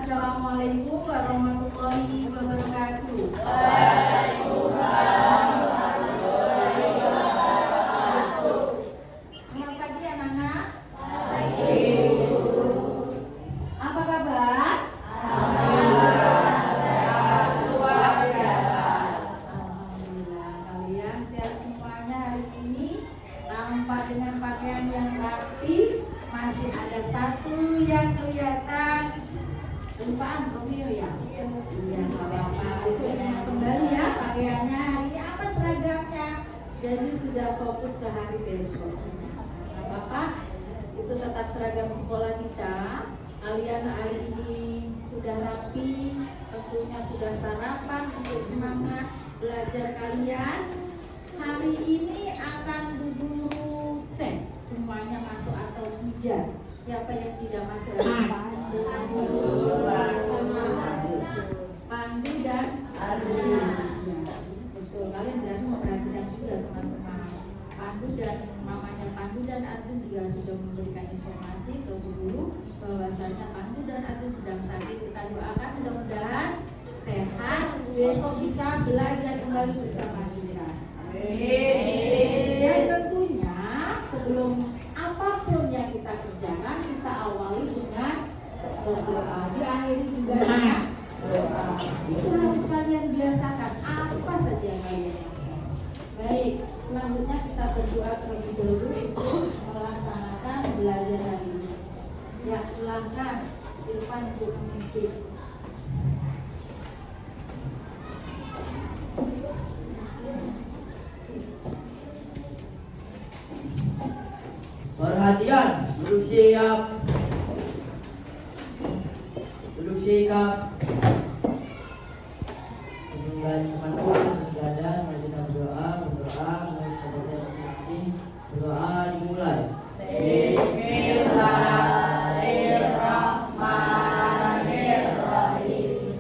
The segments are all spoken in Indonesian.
Assalamualaikum warahmatullahi wabarakatuh. Waalaikumsalam warahmatullahi wabarakatuh. Selamat pagi anak-anak. Pagi. Apa kabar? Alhamdulillah sehat luar biasa. Alhamdulillah kalian sehat semuanya hari ini. Tampak dengan pakaian yang rapi. Masih ada satu yang kelihatan kelupaan Romeo ya. Iya, nggak apa-apa. Besok ingat kembali ya pakaiannya. Hari ini apa seragamnya? Jadi sudah fokus ke hari besok. Nggak apa-apa. Itu tetap seragam sekolah kita. Kalian hari ini sudah rapi, tentunya sudah sarapan untuk semangat belajar kalian. Hari ini akan guru cek semuanya masuk atau tidak. Siapa yang tidak masuk? Pandu dan Ardu. Betul, kalian berhasil memperhatikan juga teman-teman. Pandu dan mamanya Pandu dan Ardu juga sudah memberikan informasi ke guru bahwasanya Pandu dan Ardu sedang sakit. Kita doakan mudah-mudahan sehat, besok bisa belajar kembali bersama kita. Dan tentunya sebelum apapun yang kita kerjakan, kita awali dengan berdoa. Diakhiri juga dengan doa. Itu harus kalian biasakan apa saja yang kalian lakukan. Baik, selanjutnya kita berdoa terlebih dahulu untuk melaksanakan belajar hari ini. Ya, silakan Irfan untuk memimpin. Perhatian, duduk siap. Duduk sikap. Sebelum teman-teman belajar, mari kita berdoa, menurut sahabatnya masing-masing. Berdoa dimulai. Bismillahirrahmanirrahim.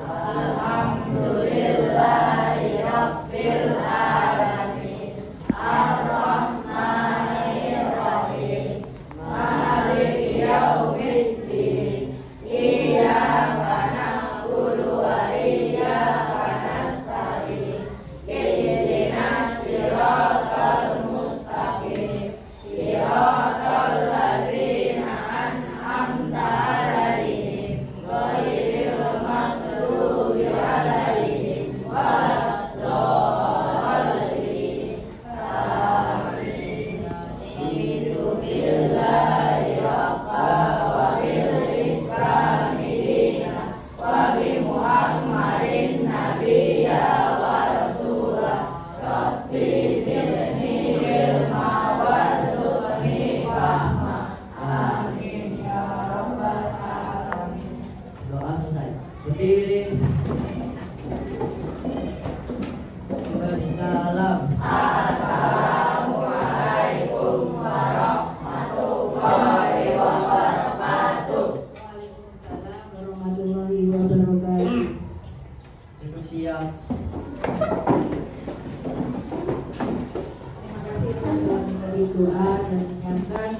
Alhamdulillahirabbil alamin. Ar-Rahmanir-Rahim. Maliki yaumiddin. Iyyaka na'budu wa iyyaka nasta'in. Ihdinas siratal mustaqim. Siratal ladzina an'amta 'alaihim ghairil maghdubi 'alaihim waladdallin. Amin. Itu billahi rabba wa bil islami dina wa bi Muhammadin nabiyya wa rasulah. Rabbi zidni ilma warzuqni fahma. Amin ya rabbal alamin. Doa selesai. Berdiri. Beri salam. Assalamualaikum warahmatullahi wabarakatuh. Waalaikumsalam warahmatullahi wabarakatuh. Duduk siap. Terima kasih telah memberi doa dan menyiapkan.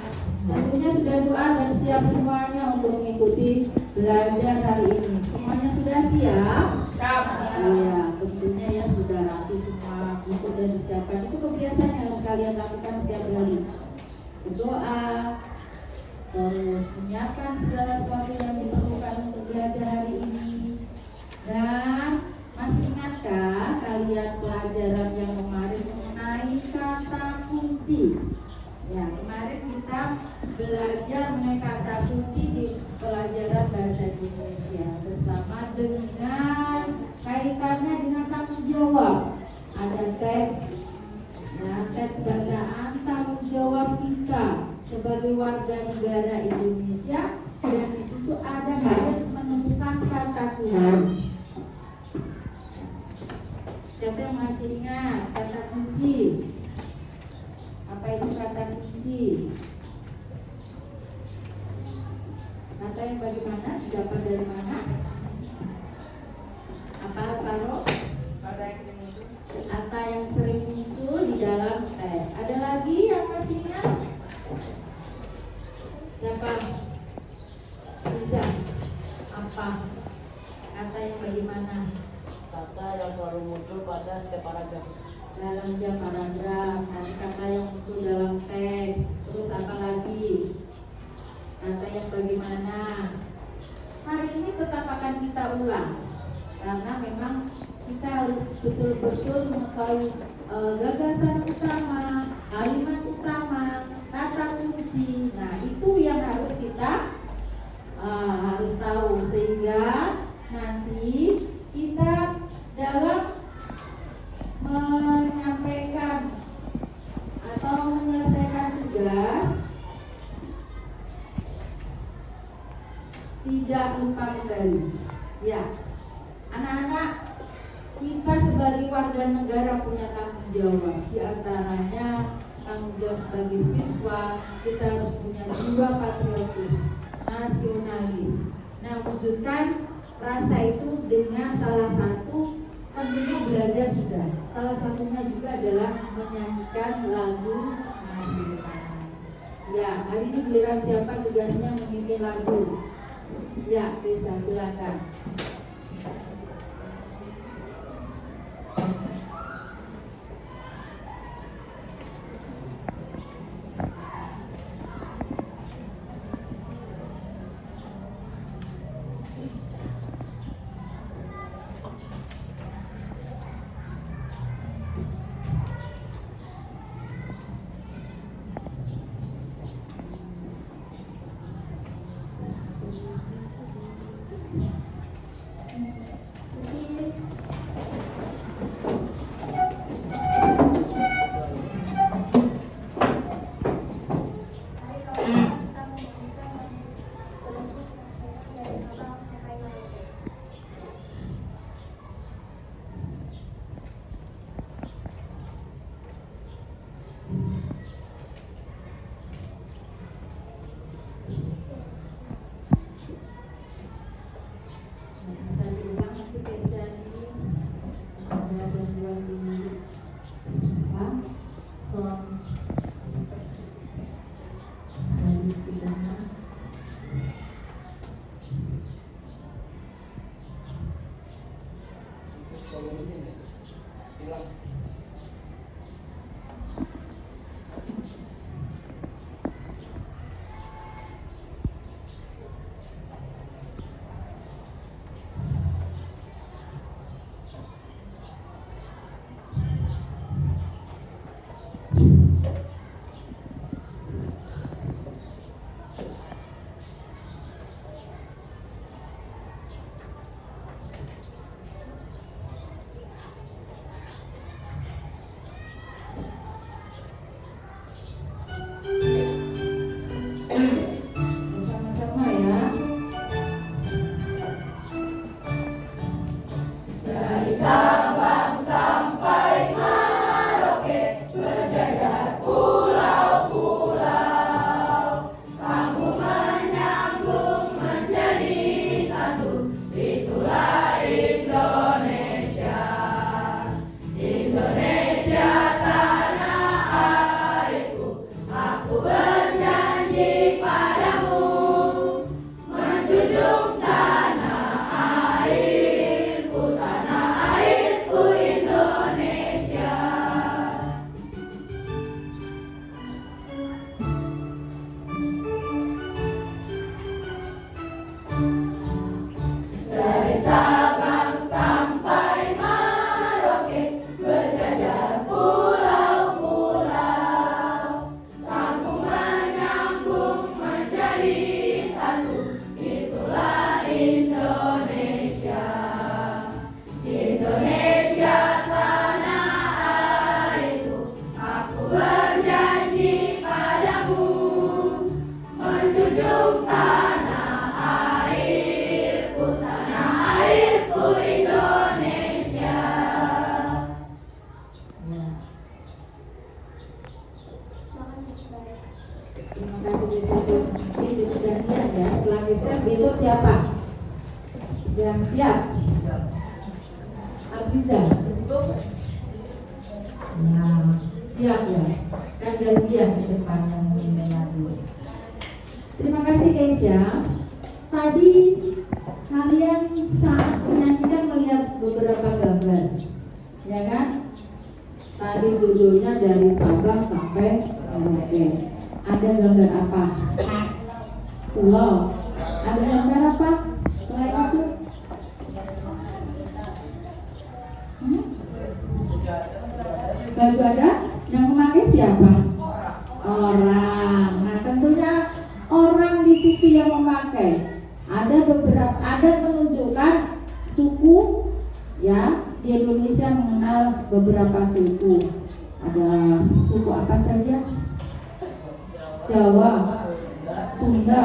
Tentunya sudah doa dan siap semuanya untuk mengikuti belajar hari ini. Semuanya sudah siap? Iya, tentunya ya sudah rapi semua buku dan disiapkan. Itu kebiasaan yang harus kalian lakukan setiap hari. Berdoa, terus menyiapkan segala sesuatu yang diperlukan untuk belajar hari ini. Dan masih ingatkah kalian pelajaran yang kemarin mengenai kata kunci? Ya, kemarin kita belajar mengenai kata kunci di pelajaran bahasa Indonesia bersama dengan kaitannya dengan tanggung jawab. Ada teks, ya, teks bacaan tanggung jawab kita sebagai warga negara Indonesia, dan di situ ada harus menemukan kata kunci. Siapa yang masih ingat kata kunci? Apa itu kata kunci? Kata yang bagaimana? Dapat dari mana? Apa Paro? Kata yang sering muncul di dalam teks. Ada lagi yang masih ingat? Siapa? Bisa. apa? Kata yang bagaimana? Kata yang selalu muncul pada setiap paragraf. Dalam setiap paragraf. Nanti kata yang muncul dalam teks. Terus apa lagi? Kata yang bagaimana? Hari ini tetap akan kita ulang. Karena memang kita harus betul-betul mengetahui gagasan utama, kalimat utama, kata kunci. Nah, itu yang harus kita harus tahu, sehingga nanti kita dalam menyampaikan atau menyelesaikan tugas tidak lupa kembali. Ya, anak-anak, kita sebagai warga negara punya tanggung jawab. Di antaranya tanggung jawab sebagai siswa, kita harus punya jiwa patriotis, nasionalis. Nah, wujudkan rasa itu dengan salah satu, tentunya belajar sudah. Salah satunya juga adalah menyanyikan lagu nasional. Ya, hari ini giliran siapa tugasnya memimpin lagu? Ya, bisa, silakan. Besok siapa? Yang siap? Abiza. Nah, siap ya. Kan gantian ke depan yang memimpin lagu. Terima kasih Keisha. Tadi Kalian saat menyanyikan melihat beberapa gambar, ya kan? Tadi judulnya dari Sabang sampai Merauke. Ada gambar apa? Pulau. Ada gambar apa? Selain itu? Baju ada? Yang memakai siapa? Orang. Nah, tentunya orang di situ yang memakai. Ada menunjukkan suku, ya. Di Indonesia mengenal beberapa suku. Ada suku apa saja? Jawa, Sunda,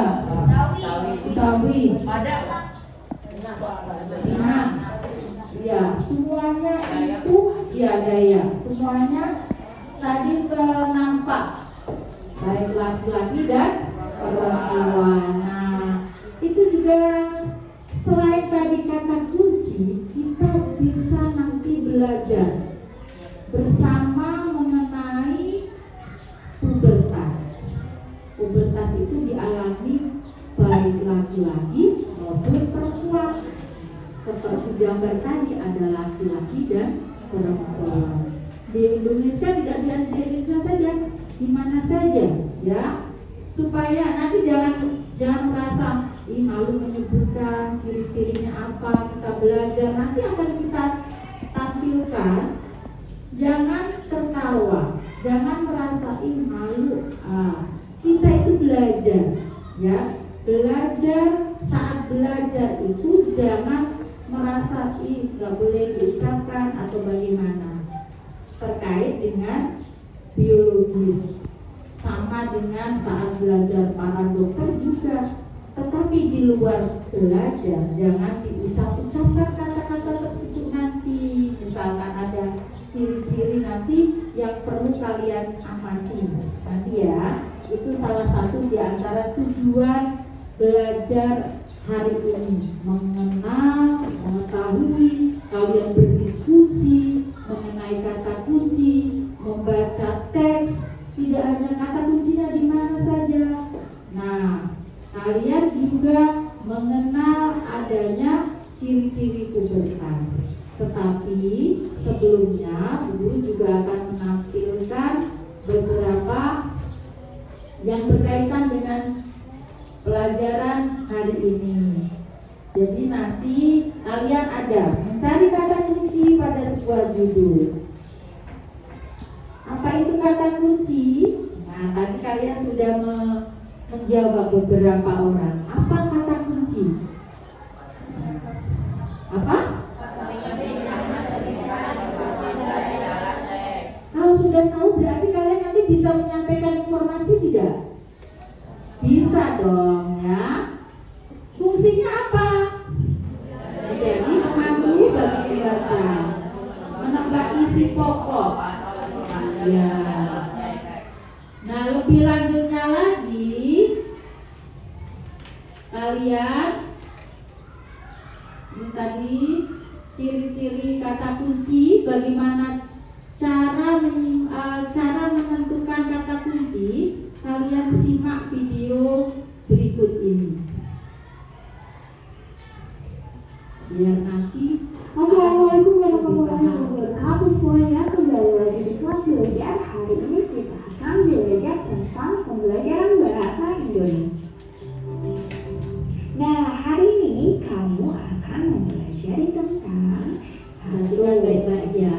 Betawi, Minang. Ya, semuanya itu Dayak. Semuanya tadi nampak, baik laki-laki dan perempuan. Nah, itu juga selain tadi kata kunci, kita bisa nanti belajar bersama mengenai pubertas. Pubertas itu dialami baik laki-laki maupun perempuan. Seperti gambar tadi ada laki-laki dan perempuan. Di Indonesia tidak di Indonesia saja, di mana saja, ya. Supaya nanti jangan merasa malu menyebutkan ciri-cirinya apa, kita belajar nanti akan kita tampilkan. Jangan tertawa, jangan merasa malu. Kita itu belajar, ya. Belajar, saat belajar itu jangan merasa nggak boleh diucapkan atau bagaimana. Terkait dengan biologis, sama dengan saat belajar para dokter juga. Tetapi di luar belajar jangan diucap-ucapkan kata-kata tersebut nanti. Misalkan ada ciri-ciri nanti yang perlu kalian amati nanti, ya. Itu salah satu di antara tujuan belajar hari ini, mengenal, mengetahui, kalian berdiskusi mengenai kata kunci, membaca teks, tidak hanya kata kuncinya di mana saja. Nah, kalian juga mengenal adanya ciri-ciri pubertas. Tetapi sebelumnya guru juga akan menampilkan beberapa yang berkaitan dengan pelajaran hari ini. Jadi nanti kalian ada mencari kata kunci pada sebuah judul. Apa itu kata kunci? Nah, tadi kalian sudah menjawab beberapa orang. Apa kata kunci? Apa? Kalau sudah tahu berarti kalian nanti bisa menyampaikan informasi tidak? Bisa dong, ya. Fungsinya apa? Jadi memandu bagi pembaca, menebak isi pokok. Ya. Nah, lebih lanjutnya lagi, kalian ini tadi ciri-ciri kata kunci, bagaimana cara menentukan kata kunci. Kalian simak video berikut ini. Biar nanti. Assalamualaikum warahmatullahi wabarakatuh. Semuanya kembali lagi di kelas belajar. Hari ini kita akan belajar tentang pembelajaran bahasa Indonesia. Nah, hari ini kamu akan mempelajari tentang satu baik-baik ya.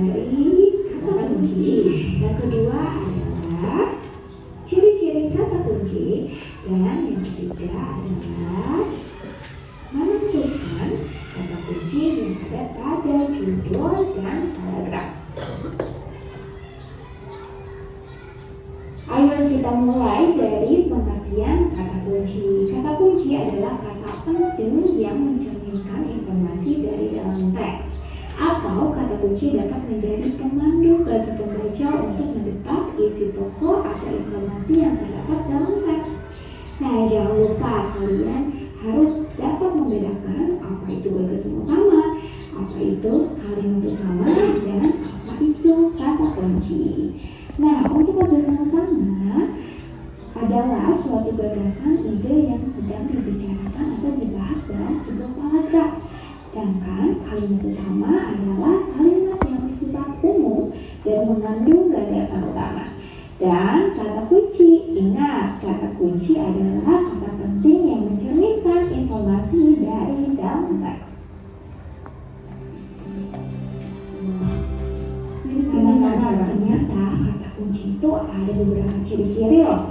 dari kata kunci. Yang kedua adalah ciri-ciri kata kunci, dan yang ketiga adalah menentukan kata kunci yang ada pada judul dan paragraf. Ayo kita mulai dari pengertian kata kunci. Kata kunci adalah kata penting yang mencerminkan informasi dari dalam teks. Atau kata kunci dapat menjadi pemandu bagi pembaca untuk mendepak isi pokok atau informasi yang terdapat dalam teks. Nah, jangan lupa kalian harus dapat membedakan apa itu bagasan utama, apa itu kalimat utama, dan apa itu kata kunci. Nah, untuk bagasan utama adalah suatu gagasan ide yang sedang dibicarakan atau dibahas kalimat utama adalah kalimat yang bersifat umum dan mengandung gagasan utama. Dan kata kunci, ingat, kata kunci adalah kata penting yang mencerminkan informasi dari dalam teks. Ternyata kata kunci itu ada beberapa ciri-ciri loh.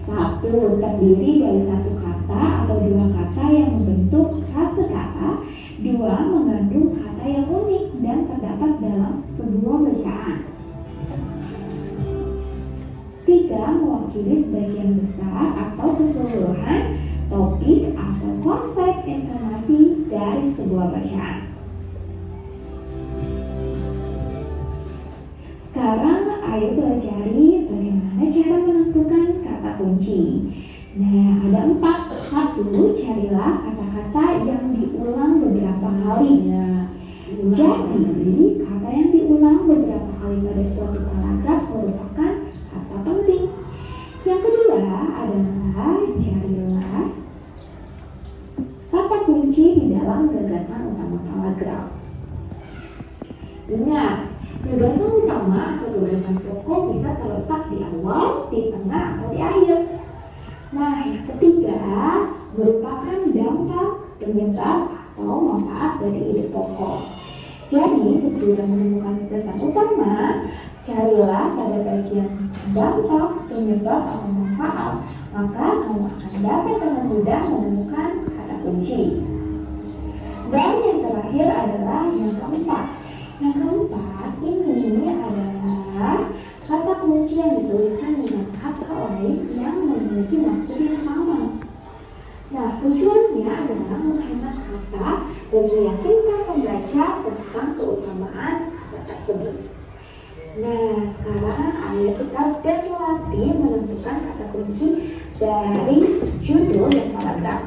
1. Terdiri dari satu kata atau dua kata yang membentuk frase kata. 2. Mengandung kata yang unik dan terdapat dalam sebuah bacaan. 3. Mewakili sebagian besar atau keseluruhan topik atau konsep informasi dari sebuah bacaan. Sekarang ayo pelajari bagaimana cara menentukan kata kunci. Nah, ada 4. 1. Carilah kata-kata yang diulang beberapa kali. Jadi, kata yang diulang beberapa kali pada suatu paragraf merupakan kata penting. Yang kedua adalah carilah kata kunci di dalam gagasan utama paragraf. Ingat, gagasan utama atau gagasan pokok bisa terletak di awal, di tengah, atau di akhir. Nah, yang ketiga merupakan dampak, penyebab, atau manfaat dari ide pokok. Jadi, sesudah menemukan gagasan utama, carilah pada bagian dampak, penyebab, atau manfaat, maka kamu akan dapat dengan mudah menemukan kata kunci. Dan yang terakhir adalah yang keempat. Yang keempat ini adalah kata kunci yang dituliskan dengan kata lain yang memiliki maksud yang sama. Nah, tujuannya adalah menghemat kata dan meyakinkan pembaca tentang keutamaan kata tersebut. Nah, sekarang ayo kita sedang melatih menentukan kata kunci dari judul dan paragraf.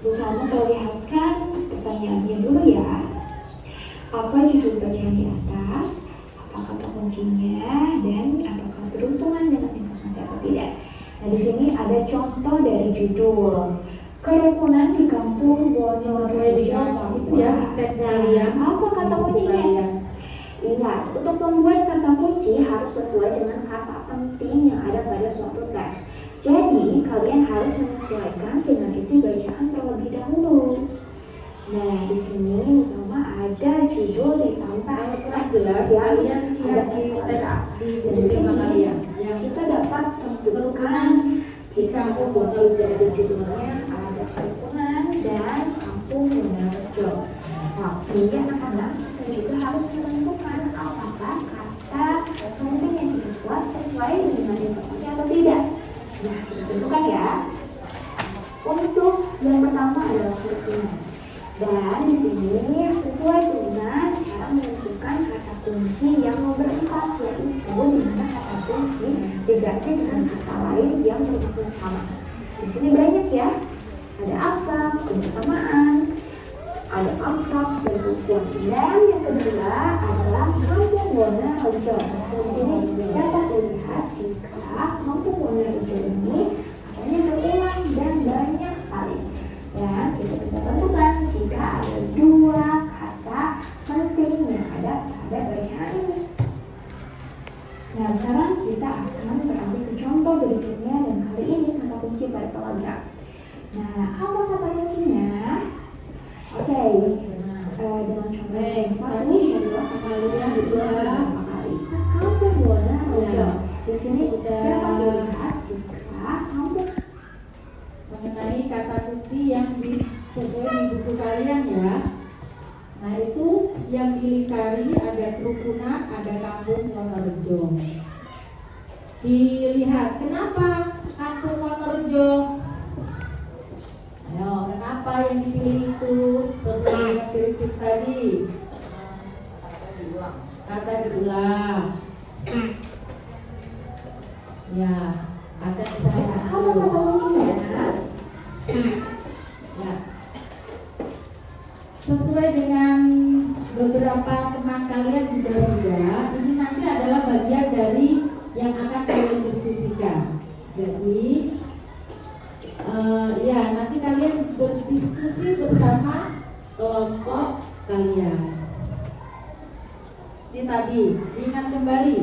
Bersama perlihatkan pertanyaannya dulu ya. Apa judul bacaan di atas? Apa kata kuncinya? Dan apakah berhubungan dengan informasi atau tidak? Nah, di sini ada contoh dari judul. Kerukunan di kampung Wonorejo. Sesuai dengan itu ya, teks kalian. Apa kata kuncinya? Ingat, untuk membuat kata kunci harus sesuai dengan kata penting yang ada pada suatu teks. Jadi, kalian harus menyesuaikan dengan isi bacaan terlebih dahulu. Nah, di sini sama ada judul ditambah kurang jelas, kalian lihat di teks di buku tema kalian. Yang kita dapat tentukan di kampung Wonorejo. Jadi judulnya ada kerukunan dan kampung Wonorejo. Tapi anak-anak kita juga harus menentukan apakah kata penting yang dibuat sesuai dengan informasi atau tidak. Nah, kita tentukan ya. Untuk yang pertama adalah kerukunan. Dan di sini sesuai dengan cara menentukan kata kunci yang nomor 4, yaitu di mana kata kunci diganti dengan kata lain yang bermakna sama. Di sini banyak ya. Ada akrab, kebersamaan, ada akrab, dan rukun. Dan yang kedua adalah kampung Wonorejo. Di sini dapat dilihat jika kampung Wonorejo ini katanya berulang dan banyak sekali. Dan kita bisa tentukan jika ada dua kata penting yang ada pada bacaan ini. Nah, sekarang kita akan beralih ke contoh berikutnya, dan kali ini kata kunci pada paragraf. Nah, apa kata kuncinya? Oke, dengan contoh yang satu, kedua, kalian sudah berapa kali? Kampung Wonorejo. Di sini dapat dilihat jika kampung mengenai kata kunci yang sesuai di buku kalian ya. Nah, itu yang dilingkari ada kerukunan, ada kampung Wonorejo. Dilihat kenapa kampung Wonorejo? Ayo, kenapa yang dipilih itu sesuai dengan ciri-ciri tadi? Kata diulang. Ya, kata disayang. apa kata kuncinya? Ya. Sesuai dengan beberapa teman kalian juga sudah, ini nanti adalah bagian dari yang akan kalian diskusikan. Jadi, ya kalian. Ini tadi, ingat kembali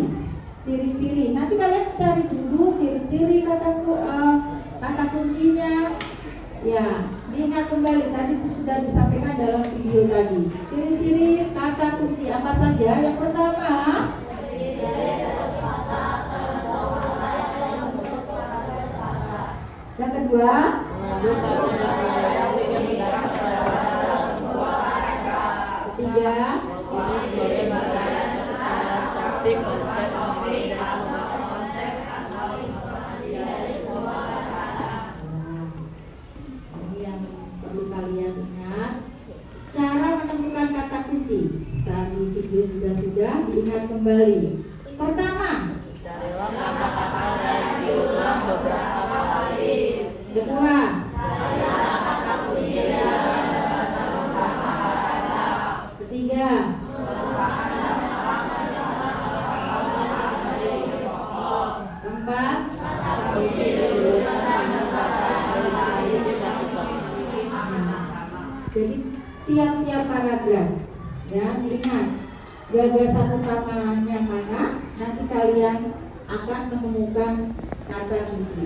ciri-ciri. Nanti kalian cari dulu ciri-ciri kata kuncinya. Ya, ingat kembali tadi sudah disampaikan dalam video tadi. Ciri-ciri kata kunci apa saja? Yang pertama, yang kedua, ketiga, yang perlu kalian ingat, cara menemukan kata kunci. Tadi video juga sudah diingat kembali. Pertama, kedua, ketiga, keempat, jadi tiap-tiap paragraf ya, ingat gagasan utamanya mana, nanti kalian akan menemukan kata kunci.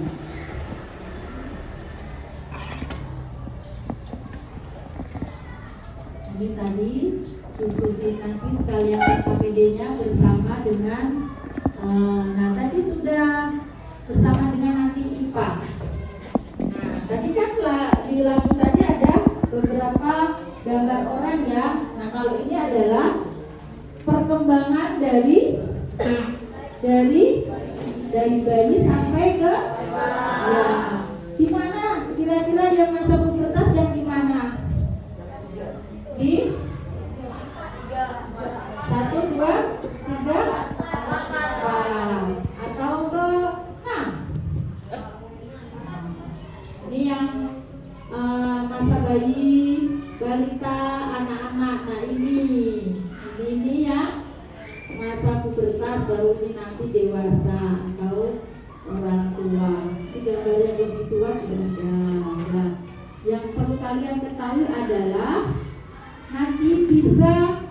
Ini tadi diskusi nanti sekalian KPD-nya bersama dengan nah tadi sudah bersama dengan nanti IPA. Nah tadi kan di lagu tadi ada beberapa gambar orang ya. Nah kalau ini adalah perkembangan dari bayi sampai ke ya. Di mana kira-kira yang masa pubertas yang di mana? Di 1, 2, 3, 4 atau ke 6. Ini yang masa bayi, balita, anak-anak. Nah ini ya masa pubertas, baru ini nanti dewasa atau orang tua. Ini gambar yang lebih tua sudah ada. Nah, yang perlu kalian ketahui adalah nanti bisa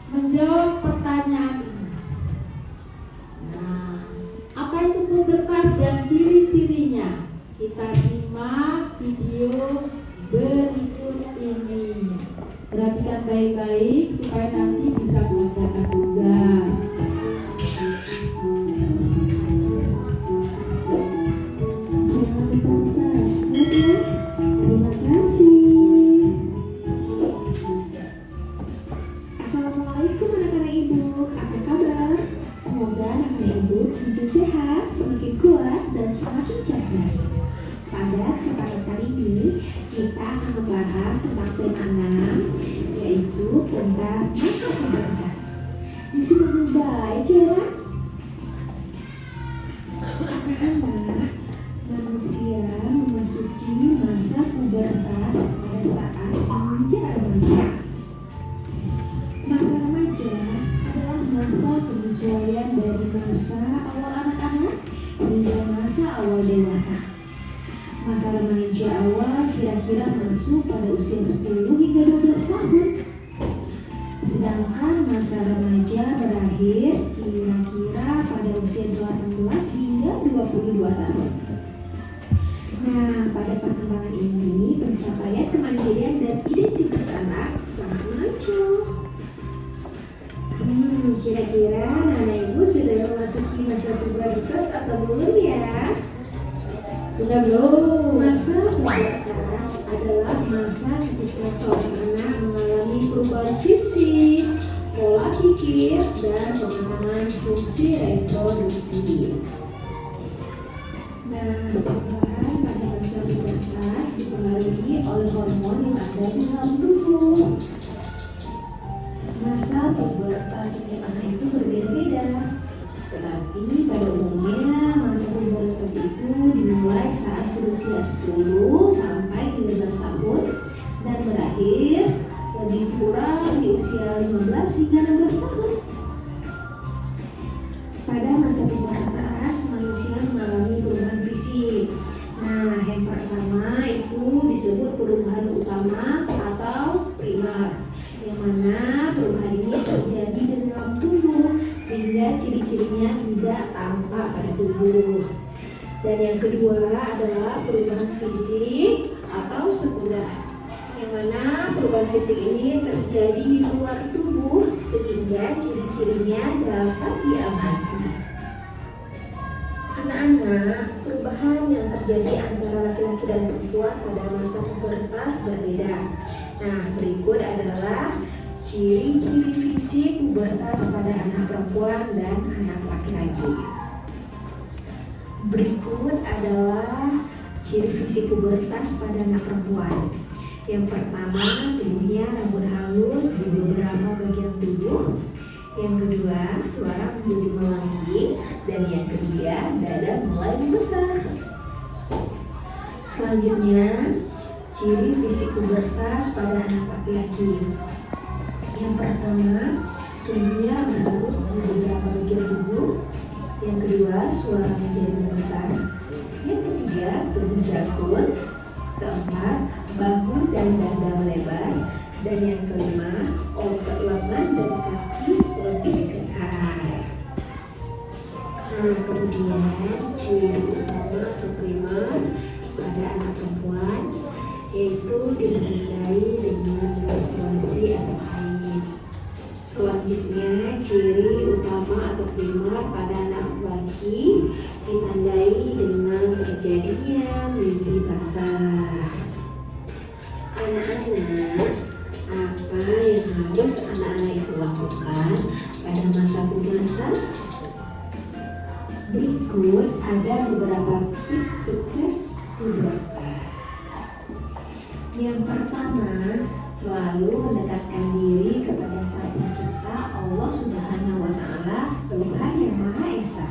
menjawab pertanyaan ini. Nah, apa itu pubertas dan ciri-cirinya? Kita simak video berikut ini. Perhatikan baik-baik supaya nanti bisa mengerjakan tugas. Jangan lupa subscribe ya. Terima kasih. Assalamualaikum anak-anak ibu, apa kabar? Semoga anak-anak ibu semakin sehat, semakin kuat, dan semakin cerdas. Pada kesempatan kali ini kita akan membahas tentang tema 6, yaitu tentang masa pubertas. Disimak dengan baik ya. Anak-anak, manusia memasuki masa pubertas pada saat menginjak remaja. Masa remaja adalah masa penyesuaian dari masa awal anak-anak hingga masa awal dewasa. Masa remaja awal kira-kira masuk pada usia 10 hingga 12 tahun. Sedangkan masa remaja berakhir kira-kira pada usia 18 hingga 22 tahun. Nah, pada perkembangan ini pencapaian kemandirian dan identitas anak sangat menonjol. Kira-kira anak ibu sudah memasuki masa pubertas atau belum ya? Sudah belum? Masa pubertas adalah masa ketika seorang anak mengalami perubahan fisik, pola pikir, dan pemahaman fungsi reproduksi. Nah, perubahan pada masa pubertas dipengaruhi oleh hormon yang ada di dalam tubuh. Masa pubertas setiap anak itu berbeda-beda. Tetapi pada umumnya masa pubertas itu dimulai saat berusia 10 sampai 13 tahun dan berakhir lebih kurang di usia 15 hingga 16 tahun. Pada masa pubertas manusia mengalami perubahan fisik. Nah, yang pertama itu disebut perubahan utama atau primer, yang mana Dan yang kedua adalah perubahan fisik atau sekunder, yang mana perubahan fisik ini terjadi di luar tubuh sehingga ciri-cirinya dapat diamati. Anak-anak, perubahan yang terjadi antara laki-laki dan perempuan pada masa pubertas berbeda. Nah, berikut adalah ciri-ciri fisik pubertas pada anak perempuan dan anak laki-laki. Berikut adalah ciri fisik pubertas pada anak perempuan. Yang pertama, tubuhnya rambut halus di beberapa bagian tubuh. Yang kedua, suara menjadi melengking. Dan yang ketiga, dada mulai membesar. Selanjutnya, ciri fisik pubertas pada anak laki-laki. Yang pertama, tubuhnya rambut halus di beberapa bagian tubuh. Yang kedua, suara menjadi membesar. Yang ketiga, tubuh jangkut. Keempat, bahu dan dada melebar. Dan yang kelima, otot lengan dan kaki lebih kekar. Kemudian ciri utama atau primer pada anak perempuan yaitu ditandai dengan menstruasi atau haid. Selanjutnya, ciri utama atau primer pada anak laki ditandai dengan terjadinya mimpi basah. Anak-anak, apa yang harus anak-anak itu lakukan pada masa pubertas? Berikut ada beberapa tips sukses pubertas. Yang pertama, selalu mendekatkan diri kepada Sang Pencipta Allah Subhanahu wa Ta'ala, Tuhan yang Maha Esa.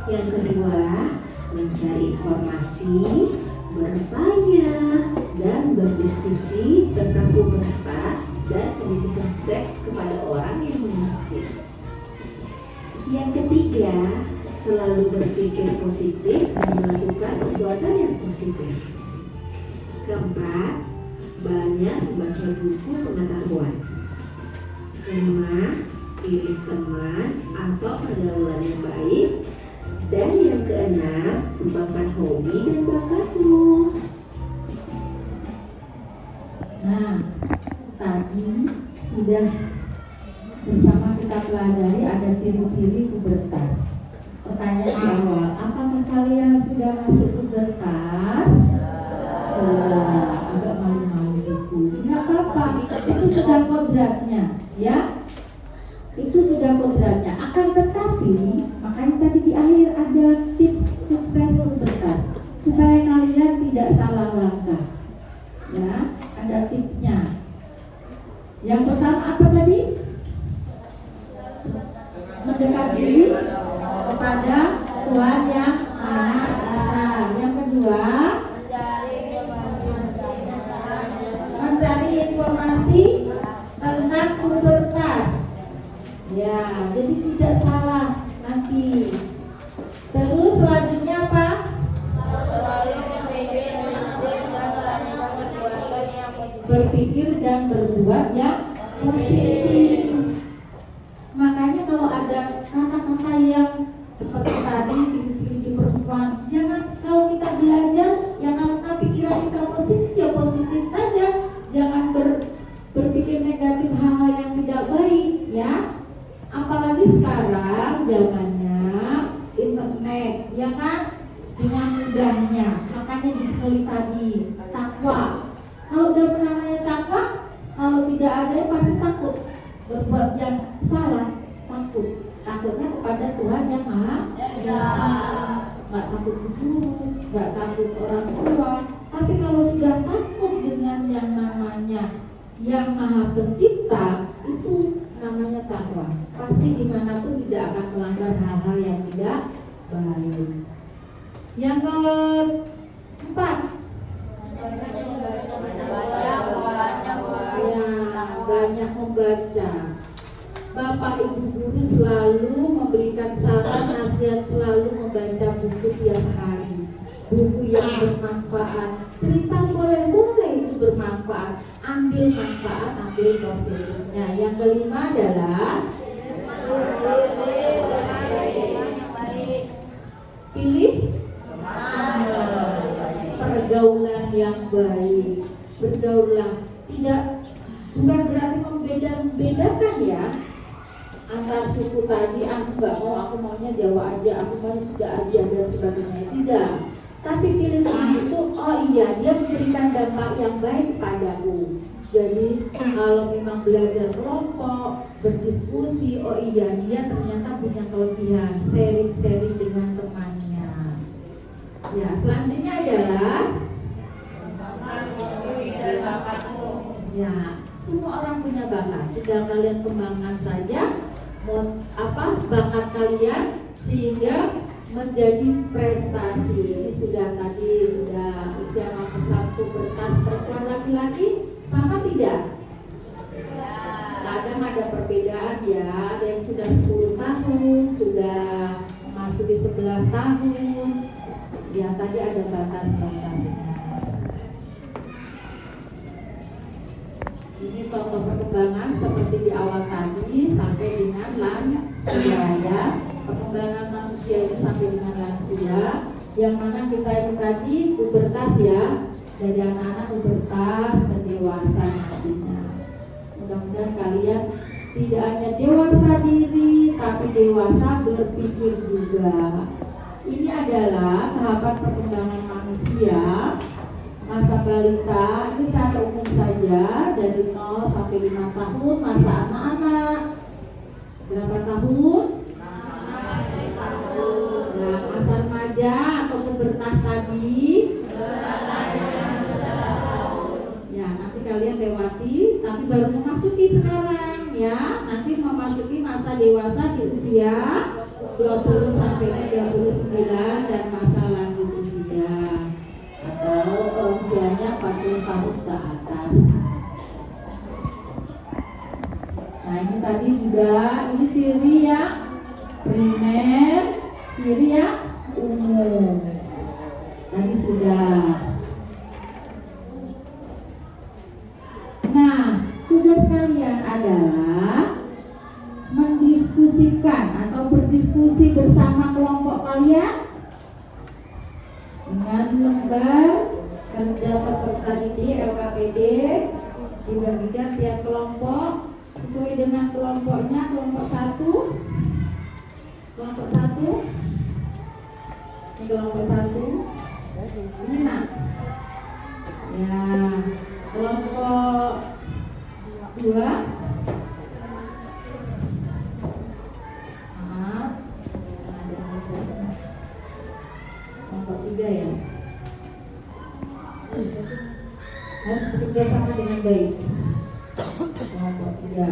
Yang kedua, mencari informasi, bertanya, dan berdiskusi tentang pubertas dan pendidikan seks kepada orang yang mengerti. Yang ketiga, selalu berpikir positif dan melakukan perbuatan yang positif. Keempat, banyak membaca buku pengetahuan. 5. Pilih teman atau pergaulan yang baik. Dan yang keenam, kembangkan hobi dan bakatmu. Nah, tadi sudah bersama kita pelajari ada ciri-ciri pubertas. Pertanyaan di awal, apakah kalian sudah masuk pubertas? Sudah, agak malu-malu itu. Tidak apa-apa, itu sudah kodratnya, ya. Itu sudah kodratnya. Akan tetapi, makanya tadi di akhir ada tips sukses pubertas supaya kalian tidak salah langkah. Ya, ada tipsnya. Yang pertama apa tadi? Mendekat diri kepada Tuhan yang Maha Esa. Yang kedua, mencari informasi tentang pubertas. Ya, jadi tidak salah nanti. Terus selanjutnya apa? Berpikir dan berbuat yang positif. Makanya kalau ada kata-kata yang seperti tadi ciri-ciri di perempuan, jangan kalau kita belajar ya karena pikiran kita positif ya positif saja, jangan berpikir negatif hal-hal yang tidak baik, ya. Apalagi sekarang zamannya internet, ya kan, dengan mudahnya. Makanya dipilih tadi takwa. Kalau udah namanya takwa, kalau tidak ada ya pasti takut berbuat yang salah, takutnya kepada Tuhan yang Maha Esa. Nggak takut guru, nggak takut orang tua. Tapi kalau sudah takut dengan yang namanya yang Maha Pencipta, itu namanya takwa. Pasti dimanapun tidak akan melanggar hal-hal yang tidak baik. Yang keempat, banyak membaca. Bapak Ibu guru selalu memberikan saran nasihat selalu membaca buku tiap hari. Buku yang bermanfaat. Cerita boleh itu bermanfaat. Ambil manfaat, ambil positifnya. Yang kelima adalah Pilih pergaulan yang baik. Bergaulah, bukan berarti membedakan ya antar suku tadi. Aku nggak mau, aku maunya Jawa aja, aku maunya Sunda aja dan sebagainya. Tidak. Tapi pilih teman itu, oh iya dia memberikan dampak yang baik padaku. Jadi kalau memang belajar kelompok, berdiskusi, oh iya dia ternyata punya kelebihan, sharing dengan temannya. Ya, selanjutnya adalah ya, semua orang punya bakat, tinggal kalian kembangkan saja bakat kalian sehingga menjadi prestasi. Ini sudah usia masa pubertas perempuan laki-laki sama tidak? Kadang ada perbedaan ya, ada yang sudah 10 tahun, sudah memasuki 11 tahun. Ya tadi ada batas-batasnya. Ini contoh perkembangan seperti di awal tadi sampai dengan lansia ya. Perkembangan manusia itu sampai dengan lansia, yang mana kita ini tadi pubertas ya, dari anak-anak pubertas ke dewasa nantinya. Mudah-mudahan kalian tidak hanya dewasa diri, tapi dewasa berpikir juga. Ini adalah tahapan perkembangan manusia. Masa balita ini secara umum saja dari 0 sampai 5 tahun, masa anak-anak. Berapa tahun? Nah, masa remaja atau pubertas tadi? Ya, nanti kalian lewati, tapi baru memasuki sekarang ya. Nanti memasuki masa dewasa di usia 20 sampai 39 dan masa lanjut usia atau usianya 40 tahun ke atas. Nah ini tadi juga, ini ciri yang primer, ciri yang umum. Tadi sudah. Nah, tugas kalian adalah mendiskusikan atau berdiskusi bersama kelompok kalian dengan lembar kerja peserta didik LKPD, dibagikan tiap kelompok sesuai dengan kelompoknya. Kelompok 1 ini kelompok 1 ini nak ya, kelompok 2 kelompok 3 ya, harus bekerja sama dengan baik. Kelompok 3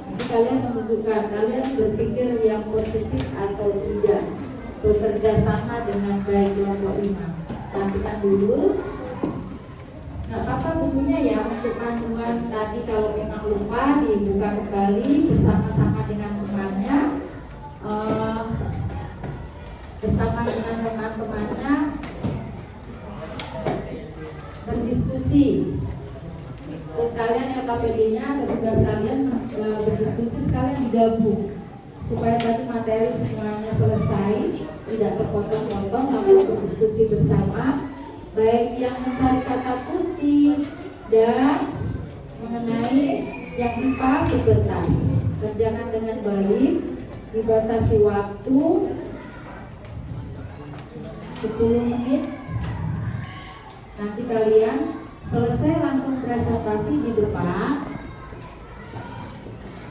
nanti kalian menunjukkan kalian berpikir yang positif atau tidak, bekerja sama dengan baik. Kelompok 5 tampilkan dulu. Nggak apa-apa bukunya ya, untuk panduan tadi kalau memang lupa dibuka kembali bersama-sama dengan temannya, bersama dengan teman-temannya berdiskusi. Terus kalian LKPD-nya atau tugas kalian berdiskusi, sekalian digabung supaya tadi materi semuanya selesai, tidak terpotong-potong, lalu berdiskusi bersama, baik yang mencari kata kunci dan mengenai yang IPA pubertas. Kerjakan dengan baik, dibatasi waktu 10 menit. Nanti kalian selesai langsung presentasi di depan.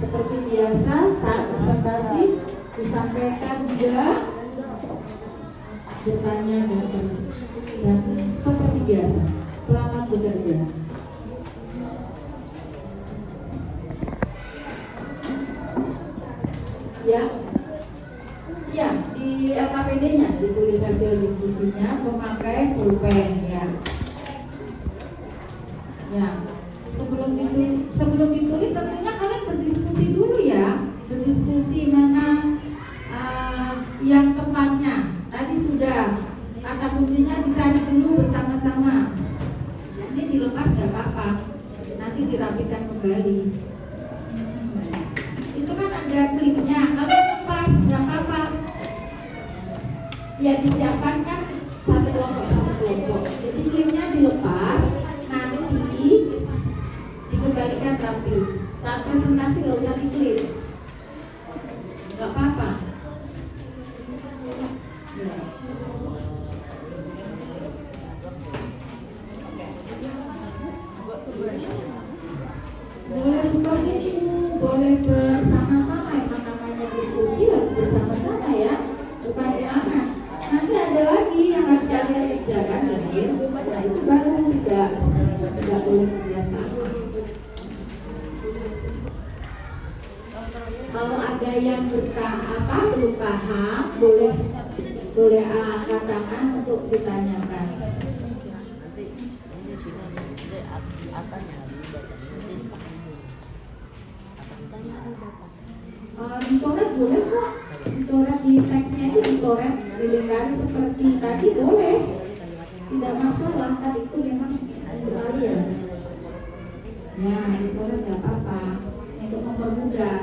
Seperti biasa saat presentasi disampaikan juga, bertanya dan terus. Dan seperti biasa, selamat bekerja. Ya, di LKPD-nya ditulis hasil diskusinya memakai pulpen ya. Ya, sebelum ditulis tentunya kalian berdiskusi dulu ya, berdiskusi mana yang tepatnya. Tadi sudah kata kuncinya dicari dulu bersama-sama. Ini dilepas nggak apa-apa, nanti dirapikan kembali. klipnya. Kalau lepas nggak apa-apa. Ya disiapkan kan satu kelompok. Jadi klipnya dilepas, nanti dikembalikan rapi. Saat presentasi nggak usah diklip, nggak apa-apa. Ya. Boleh begitu, boleh bersama-sama. Yang namanya diskusi harus bersama-sama ya, bukan diaman. Nanti ada lagi yang harus kalian kerjakan, gitu. Nah itu baru tidak boleh kerjasama. Kalau ada yang belum paham, boleh angkat tangan untuk ditanyakan. Dicoret boleh kok, dicoret di teksnya itu, dicoret dilingkari seperti tadi boleh, tidak masalah. Tadi itu memang kembali ya. Ya, dicoret nggak apa-apa untuk mempermudah.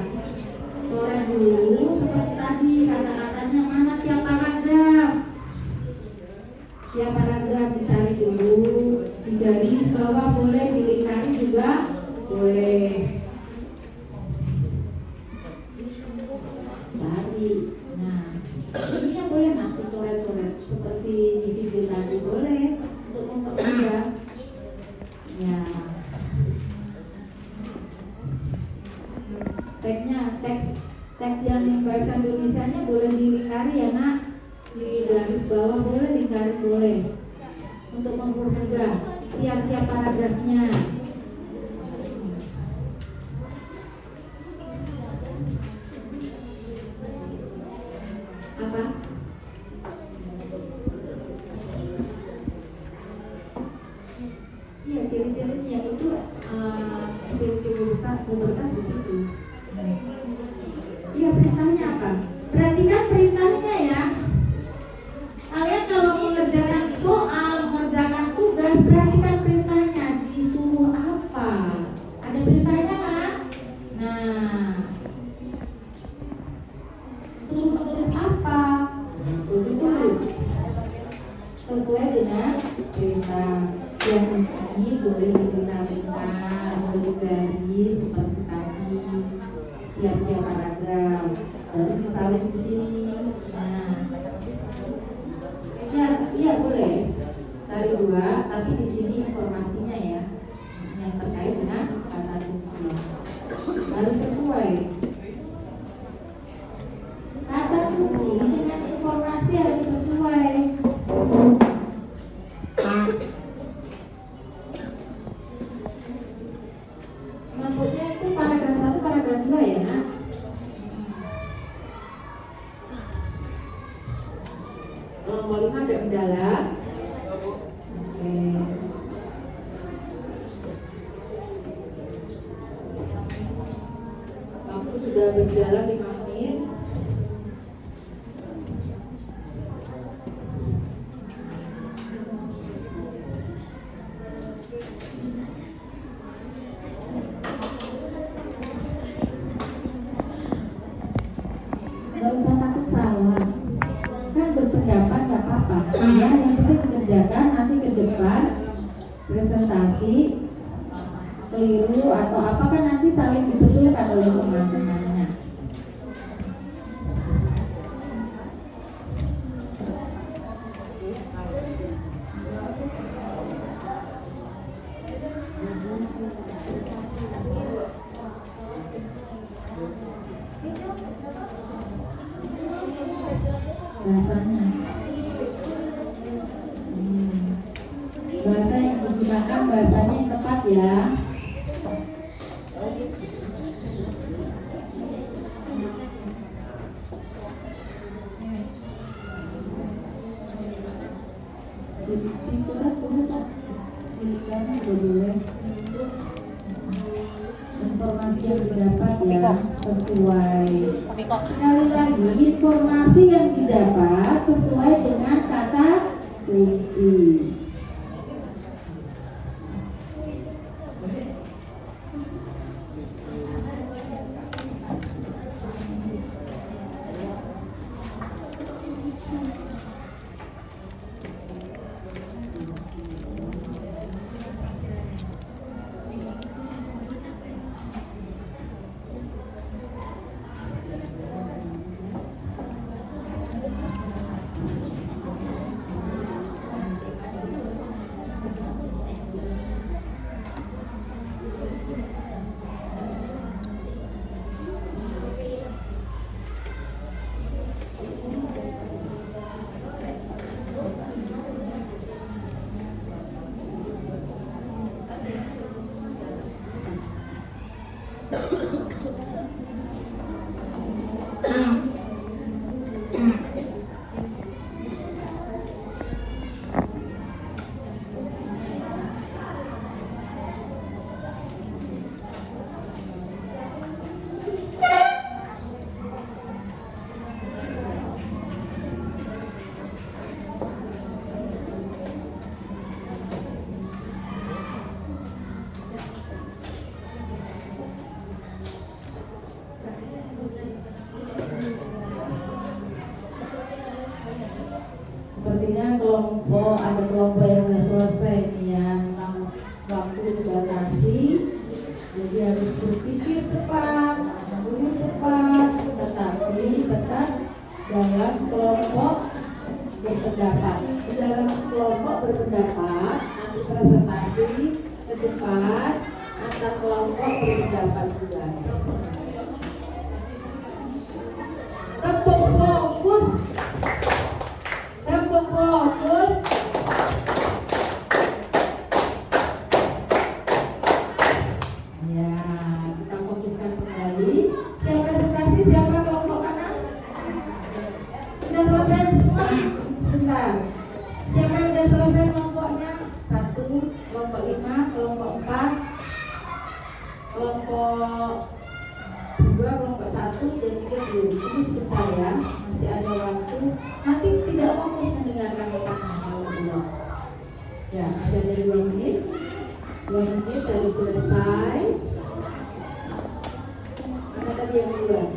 Coret dulu seperti tadi, kata-katanya mana tiap paragraf. Tiap paragraf dicari dulu, di garis bawah boleh, dilingkari juga boleh. Cari. Nah, ini yang boleh nanti coret-coret seperti di video tadi boleh untuk mempermudah. Ya. Teks yang bahasa Indonesianya boleh dilingkari ya nak, di garis bawah boleh, lingkari boleh, untuk mempermudah tiap-tiap paragrafnya. Apa? Iya, ciri-cirinya itu ciri-ciri pubertas di situ. Iya, perintahnya apa? Perhatikan perintahnya ya. Kalian kalau mengerjakan soal, mengerjakan tugas, perhatikan perintahnya. Disuruh apa? Ada perintahnya kan? Nah, suruh menulis apa? Tulis sesuai dengan perintah. Yang ini boleh digunakan, boleh garis seperti tadi, tiap-tiap paragraf, lalu disalin di sini. Nah, iya boleh cari dua, tapi di sini informasinya ya, yang terkait dengan kata kunci harus sesuai. Kata kunci dengan informasi harus sesuai. Maksudnya itu paragraf 1, paragraf 2 ya nak? Kalau mau 5 ada kendala. Oke. Waktu sudah berjalan 5 menit. Gak usah takut salah, kan berpendapat gak apa-apa ya, yang penting dikerjakan. Nanti ke depan presentasi keliru atau apa kan nanti saling dibetulkan oleh teman-temannya. Bahasanya bahasa yang digunakan, bahasanya yang tepat ya. Informasi yang didapat ya sesuai. Sekali lagi, informasi yang didapat sesuai dengan kata kunci. berpendapat. Di dalam kelompok berpendapat, nanti presentasi ke depan, antar kelompok berpendapat juga. Tepuk fokus. Tepuk fokus. Ya, kita fokuskan kembali. Siap presentasi, siapa kelompok kanan? Sudah selesai semua? Sebentar. Siapa yang sudah selesai kelompoknya? 1, kelompok 5, kelompok 4, kelompok 2, kelompok 1 dan 3 belum. Tunggu sebentar ya, masih ada waktu. Nanti tidak fokus mendengarkan pertanyaan kalau belum. Ya, masih ada 2 menit. 2 menit dari selesai. Mana tadi yang duluan?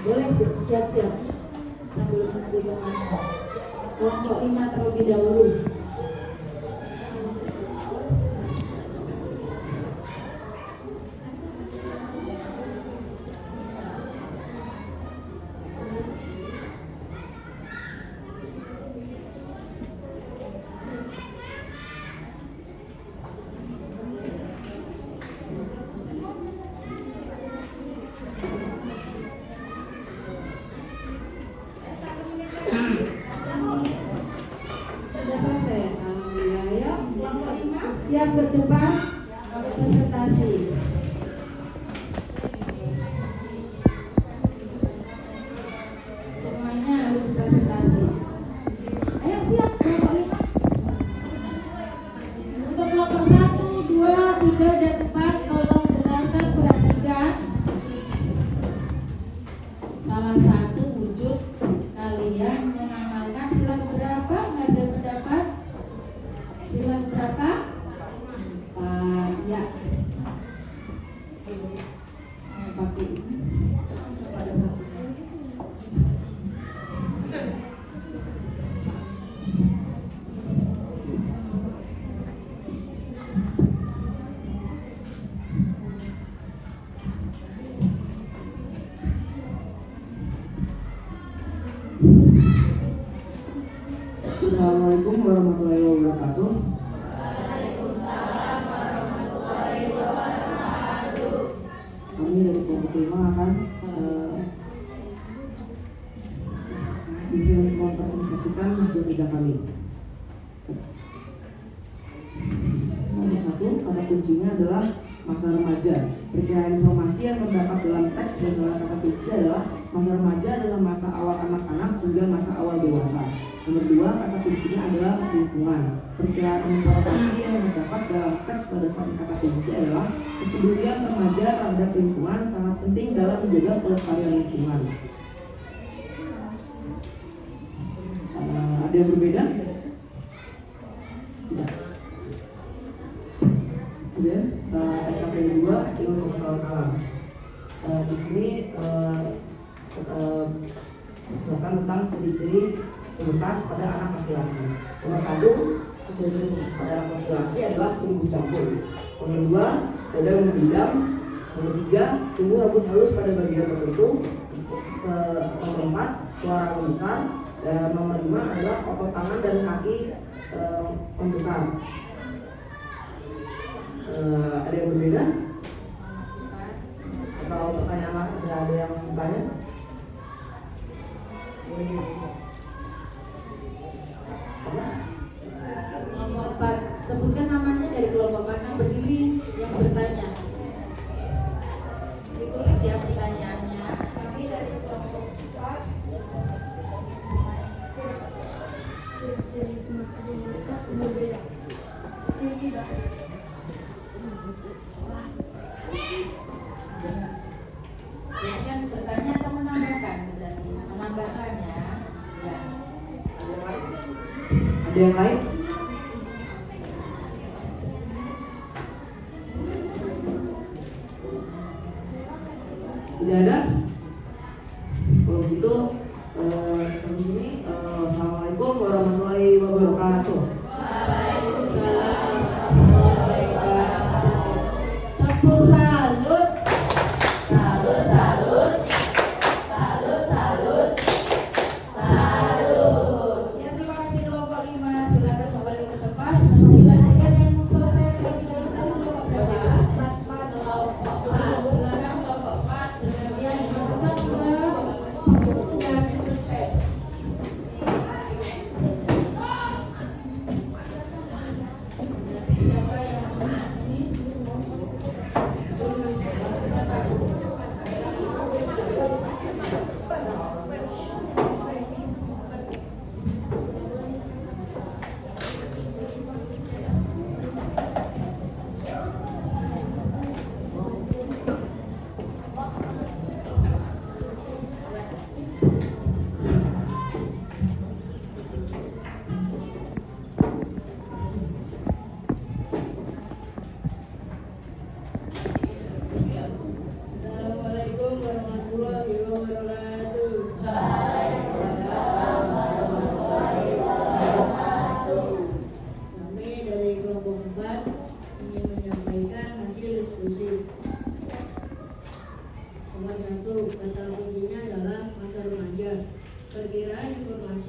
Boleh siap-siap sambil menunggu teman. Kelompok 5 terlebih dahulu. Sudah selesai. Alhamdulillah ya. Kelompok 5 siap ke depan presentasi. Semuanya harus presentasi. Ayo siap kelompok 5. Untuk kelompok 1, 2, 3 dan 4 tolong dengarkan, perhatikan. Salah satu wujud kalian mengamalkan sila berapa? Mengambil pendapat sila berapa? 4 ya. Pakai ini pada satu. Assalamualaikum warahmatullahi wabarakatuh. Kami dari kelompok 5 akan mempresentasikan hasil kerja kami. Nomor 1, kata kuncinya adalah masa remaja. Perkiraan informasi yang terdapat dalam teks berdasarkan kata kunci adalah masa remaja adalah masa awal anak-anak hingga masa awal dewasa. Nomor 2, kata kuncinya adalah lingkungan. Perkiraan informasi yang terdapat dalam teks berdasarkan kata kunci adalah kepedulian remaja terhadap lingkungan sangat penting dalam menjaga pelestarian lingkungan. Ada yang berbeda? Tidak. Kemudian SKP 2 ilmu pengetahuan alam. Di sini tentang ciri-ciri sebetas pada anak laki-laki. Nomor 1, ciri-ciri sebetas pada anak laki-laki adalah tumbuh campur. Nomor 2, dada membidam. Nomor 3, tumbuh rambut halus pada bagian tertentu. Nomor 4, suara membesar. Dan nomor 5 adalah otot tangan dan kaki membesar. Ada yang berbeda? Atau pertanyaan ada yang bertanya? Nomor 4, sebutkan namanya dari kelompok mana, berdiri yang bertanya. Ditulis ya pertanyaannya. Kami dari kelompok 4. Berbeda. Tidak. Yang bertanya atau menambahkan? Berarti menambahkan ya. Ya. Ada yang lain? Tidak ada? Kalau begitu sampai sini. Assalamualaikum warahmatullahi wabarakatuh. Waalaikumsalam warahmatullahi wabarakatuh. Tepuk salut. Salut, salut. Salut, salut. Salut. Ya, terima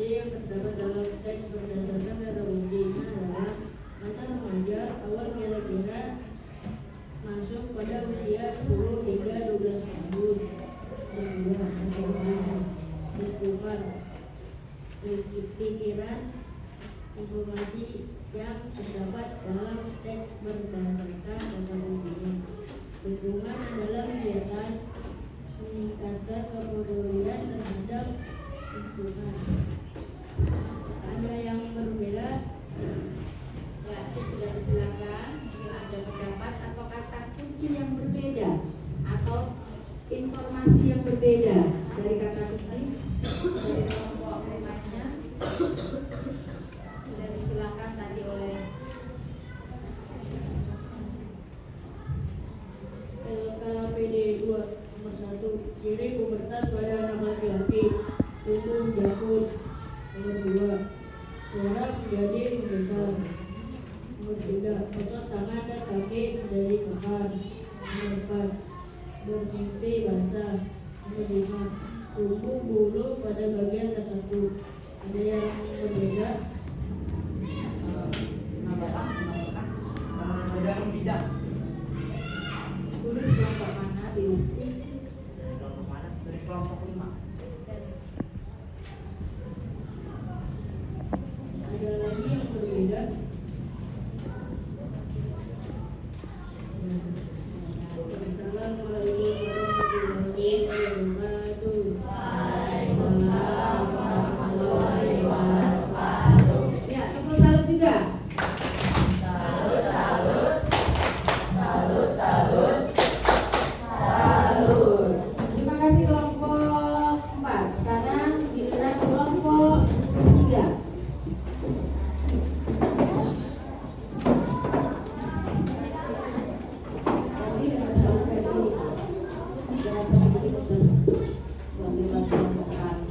informasi yang terdapat dalam teks berdasarkan kata kuncinya adalah masa remaja awal kira-kira masuk pada usia 10 hingga 12 tahun. Kedua, lingkungan pikiran informasi yang terdapat dalam teks berdasarkan kata kuncinya. Lingkungan adalah kegiatan meningkatkan kepedulian terhadap lingkungan. Ada yang berbeda? Ya, sudah disilakan. Ada pendapat atau kata kunci yang berbeda atau informasi yang berbeda dari kata kunci dari kelompok lainnya. Sudah disilakan tadi oleh LKPD 2 nomor 1, ciri pubertas pada anak laki-laki, tumbuh jakun. Nomor 2, suara menjadi membesar. Nomor 3, otot tangan dan kaki menjadi mekar. Nomor 4, bermimpi basah. Nomor 5, tumbuh bulu pada bagian tertentu. Ada yang berbeda? Perbedaan bidang. tulis kelompok mana di Dari kelompok mana? Dari kelompok 5. Ada lagi yang berbeda? Assalamualaikum warahmatullahi wabarakatuh. ya, tepuk salut juga. Terima kasih kelompok 4. Sekarang giliran kelompok 3. Tadi dengan selalu kayak gini. Jangan sampai betul. Buat lewat kelompok empat.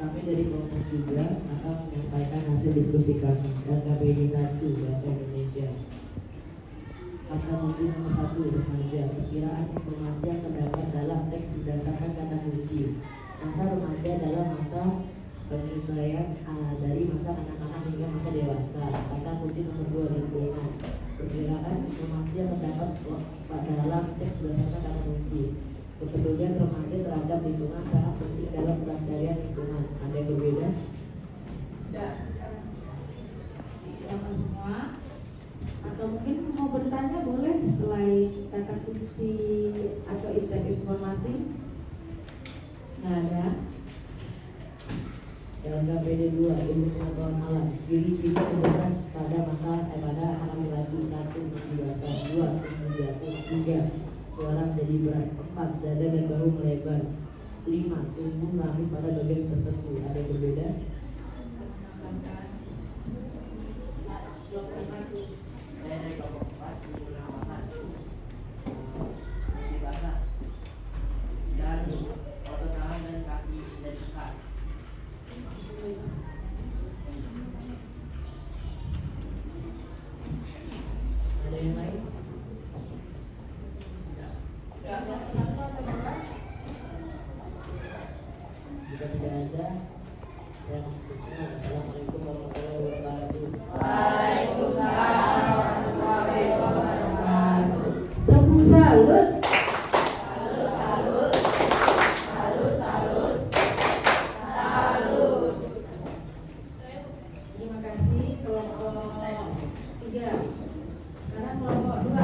Kami dari kelompok 3 akan menyampaikan hasil diskusi kami dan KPD 1 Bahasa Indonesia. Kata kunci nomor 1 remaja, perkiraan informasi yang terdapat dalam teks berdasarkan kata kunci. Masa remaja adalah masa penyesuaian dari masa kanak-kanak hingga masa dewasa. Kata kunci nomor 2 lingkungan, perkiraan informasi yang terdapat dalam teks berdasarkan kata kunci. Kepedulian remaja terhadap lingkungan sangat penting dalam pelestarian lingkungan. Ada yang berbeda? Sama semua. Atau mungkin mau bertanya boleh selain kata kunci atau informasi. Nggak ada. LKPD 2 ilmu pengetahuan alam, ciri-ciri pubertas pada pada anak laki 1 tumbuh basah, 2 tumbuh jakun, 3 suara menjadi berat, 4 dada dan bahu melebar, 5 tumbuh rahim pada bagian tertentu. Ada yang berbeda? Saya dari kelompok 4 di penambahan di basah dan otot tangan dan kaki dan mekar. Ada yang lain? Jika tidak ada, saya memutuskan. Assalamualaikum warahmatullahi wabarakatuh. Tepuk salut. Terima kasih kelompok 3. Sekarang kelompok 2.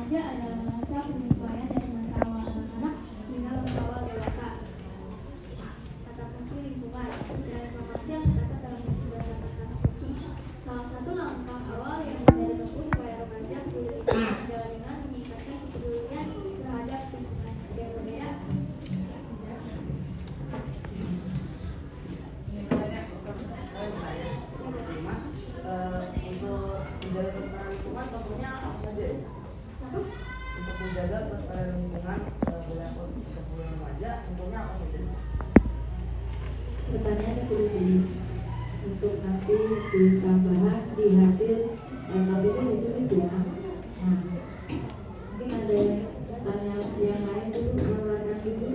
remaja adalah masa penyesuaian dari masa awal anak-anak hingga masa awal dewasa. Kata kunci lingkungan dan informasi yang terdapat dalam sebuah kata kunci. Salah satu langkah awal yang bisa ditempuh supaya remaja peduli lingkungan adalah dengan meningkatkan kepedulian terhadap lingkungan. Ada yang berbeda? Untuk menjaga kelestarian lingkungan contohnya apa saja ya? Untuk menjaga kelestarian lingkungan berlevel remaja contohnya apa saja? Pertanyaannya dulu untuk nanti ditambahan di hasil tapi itu ditulis ya. Nah, mungkin ada tanya yang lain dulu mengeluarkan dulu.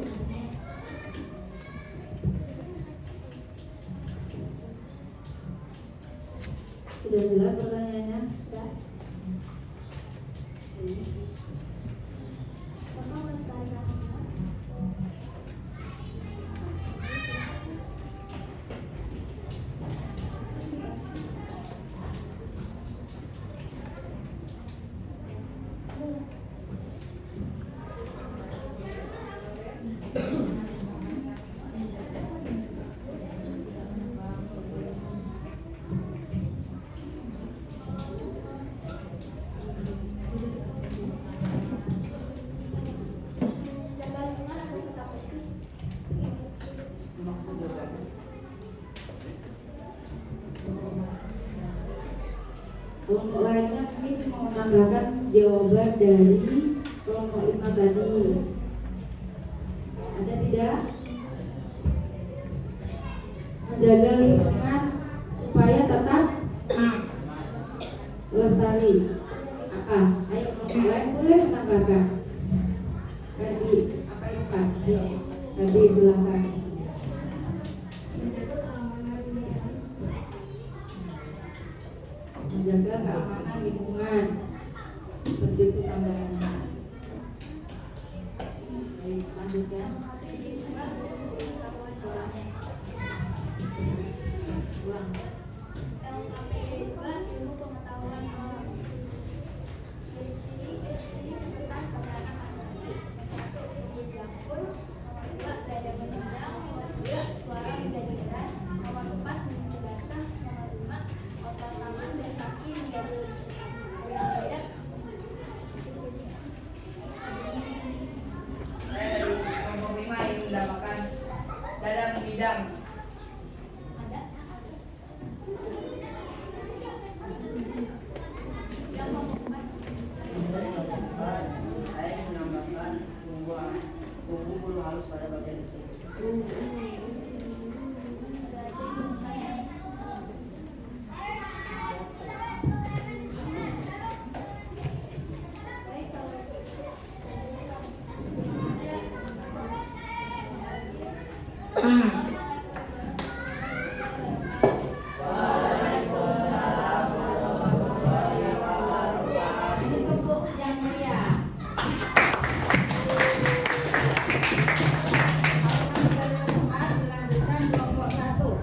Sudah jelas pertanyaannya? Sudah. Bapak melestarikan lingkungan. Jaga lingkungan agar tetap bersih. Maksud jawabannya? Kelompok lainnya ini mau menambahkan jawaban dari kelompok 5 tadi. Ada tidak? Menjaga lingkungan supaya tetap lestari. Apa? Ayo kelompok lain boleh menambahkan. Tadi apa itu Pak? Tadi silakan. Menjaga keamanan lingkungan. Seperti itu tambahannya. Baik, lanjutkan. Ulang. LKPD 2 ilmu pengetahuan alam. Ciri-ciri kertas pada anak-anak. Satu, berjangkul. Nomor 2, dada menendang. Nomor 3, suara menjadi berat. Nomor 4, mimpi basah. Nomor 5, otot tangan dan kaki menjadi lebih yang beda. Saya dari kelompok 5 ingin mendapatkan dada memidang. Ada? Yang kelompok 4. Saya ingin menambahkan tunggu bulu halus pada bagian itu. Baik, kalau Ini tepuk yang meriah. Dilanjutkan kelompok 1.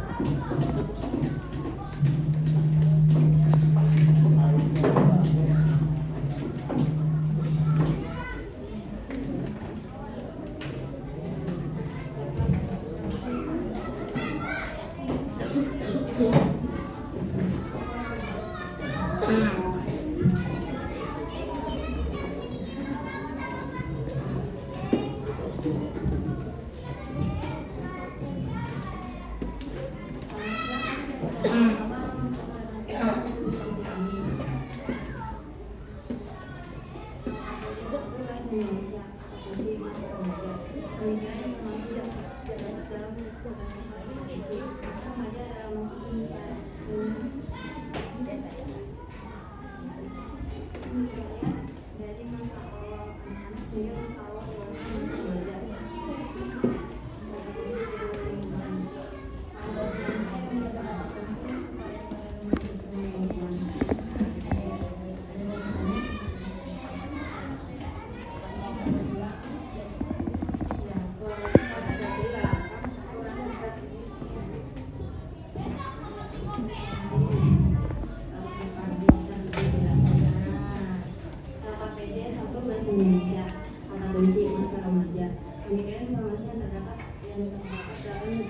Bahasa Indonesia. Kata kunci masa remaja. Demikian informasi yang terdapat dalam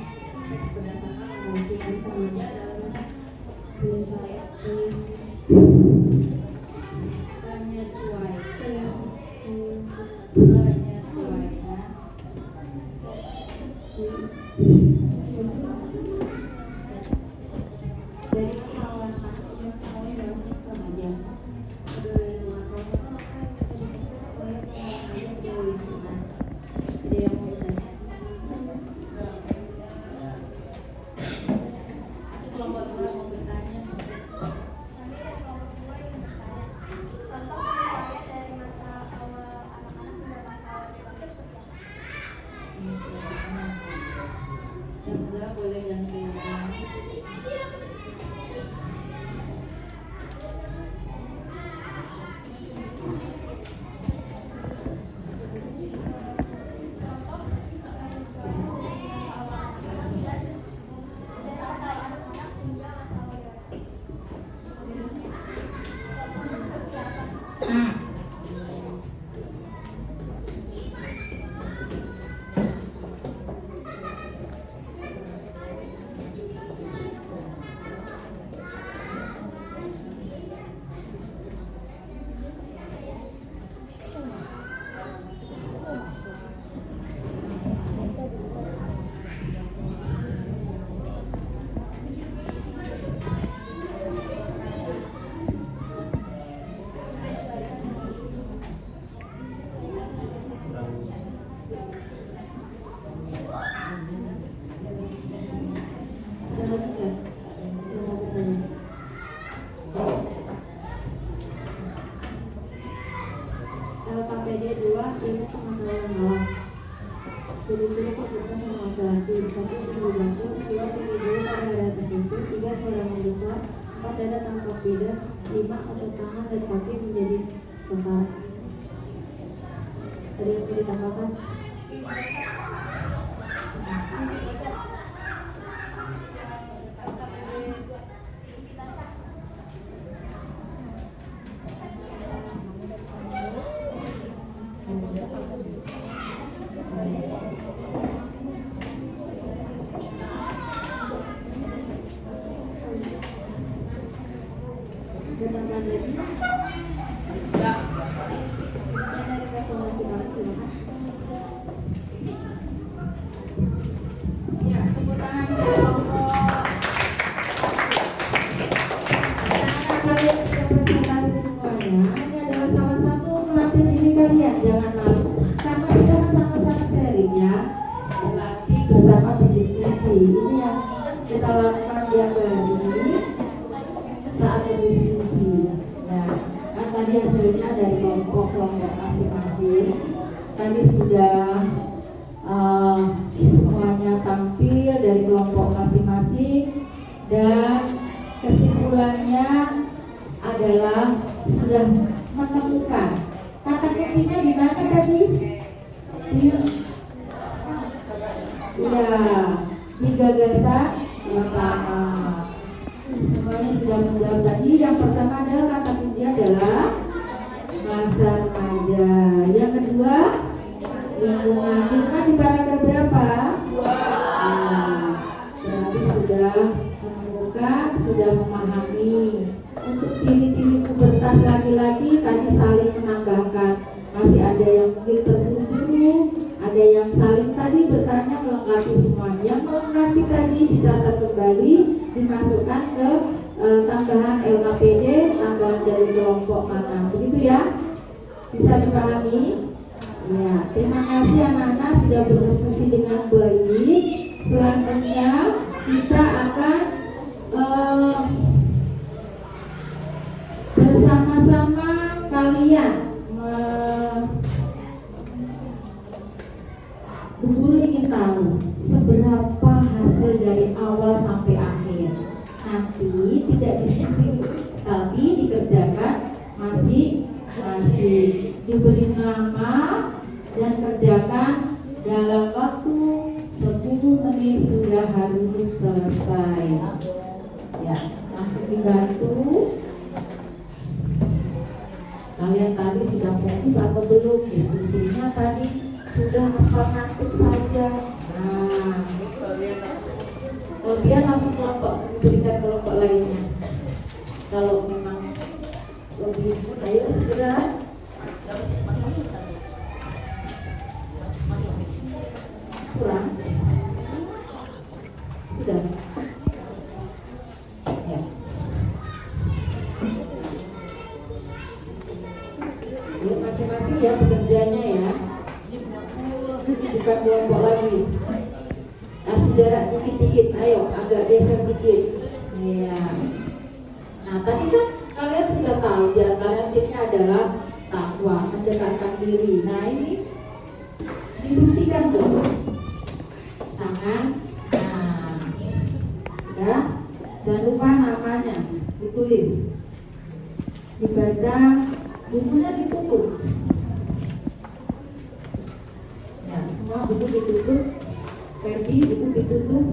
teks berdasarkan kata kunci masa remaja dalam masa dari masa awal dewasa remaja. Kelompok dua mau bertanya. Contoh supaya dari masa awal anak-anak hingga masa awal dewasa seperti apa? Yang kedua boleh gantian. LKPD 2 ini pengetahuan alam. Ciri-ciri peserta sama laki-laki. 1. Tinggi batuk. 2. Tinggi dulu pada area tertentu. 3. Suara membesar. 4. Dada tampak beda. 5. Otot tangan dan kaki menjadi kekar. Ada yang mau ditambahkan? Ditambah lagi? Ya. Dari rekomendasi kami, terima kasih. Ya, tepuk tangan untuk kelompok. Anak-anak kalian sudah presentasi semuanya. Ini adalah salah satu melatih diri kalian, jangan malu. Karena kita kan sama-sama sharing ya, berlatih bersama berdiskusi. Ini yang kita lakukan tiap hari saat berdiskusi. Nah, kan tadi hasilnya dari kelompok masing-masing. Tadi sudah semuanya tampil dari kelompok masing-masing dan kesimpulannya adalah sudah menemukan kata kuncinya di mana tadi? Di gagasan pertama. Semuanya sudah menjawab tadi. Yang pertama adalah kata kunci adalah masa remaja. Yang kedua lingkungan. Lingkungan di paragraf berapa? Berarti sudah menemukan, sudah memahami. Untuk ciri-ciri pubertas laki-laki tadi saling menambahkan. Masih ada yang mungkin terburu-buru, ada yang saling tadi bertanya melengkapi semuanya. Yang melengkapi tadi dicatat kembali, dimasukkan ke tambahan LKPD, tambahan dari kelompok mana, begitu ya? Bisa dipahami? Ya, terima kasih anak-anak sudah berdiskusi dengan baik. Selanjutnya kita akan bersama-sama kalian Bu Guru ingin tahu seberapa hasil dari awal sampai akhir. Nanti tidak diskusi tapi dikerjakan masing-masing. Diberi nama dan kerjakan dalam waktu 10 menit sudah harus selesai. Ya, langsung dibantu. Kalian tadi sudah fokus atau belum? Ayo masing-masing ya pekerjaannya ya. Ini bukan kelompok lagi. Kasih jarak dikit-dikit, ayo agak geser dikit. Iya. Nah tadi kan kalian sudah tahu di antara tipsnya adalah takwa, mendekatkan diri. Nah ini dibuktikan tuh. Tangan, nah, sudah. Jangan lupa namanya ditulis, dibaca, bukunya ditutup. Ya, semua buku ditutup. Ferdi, buku ditutup.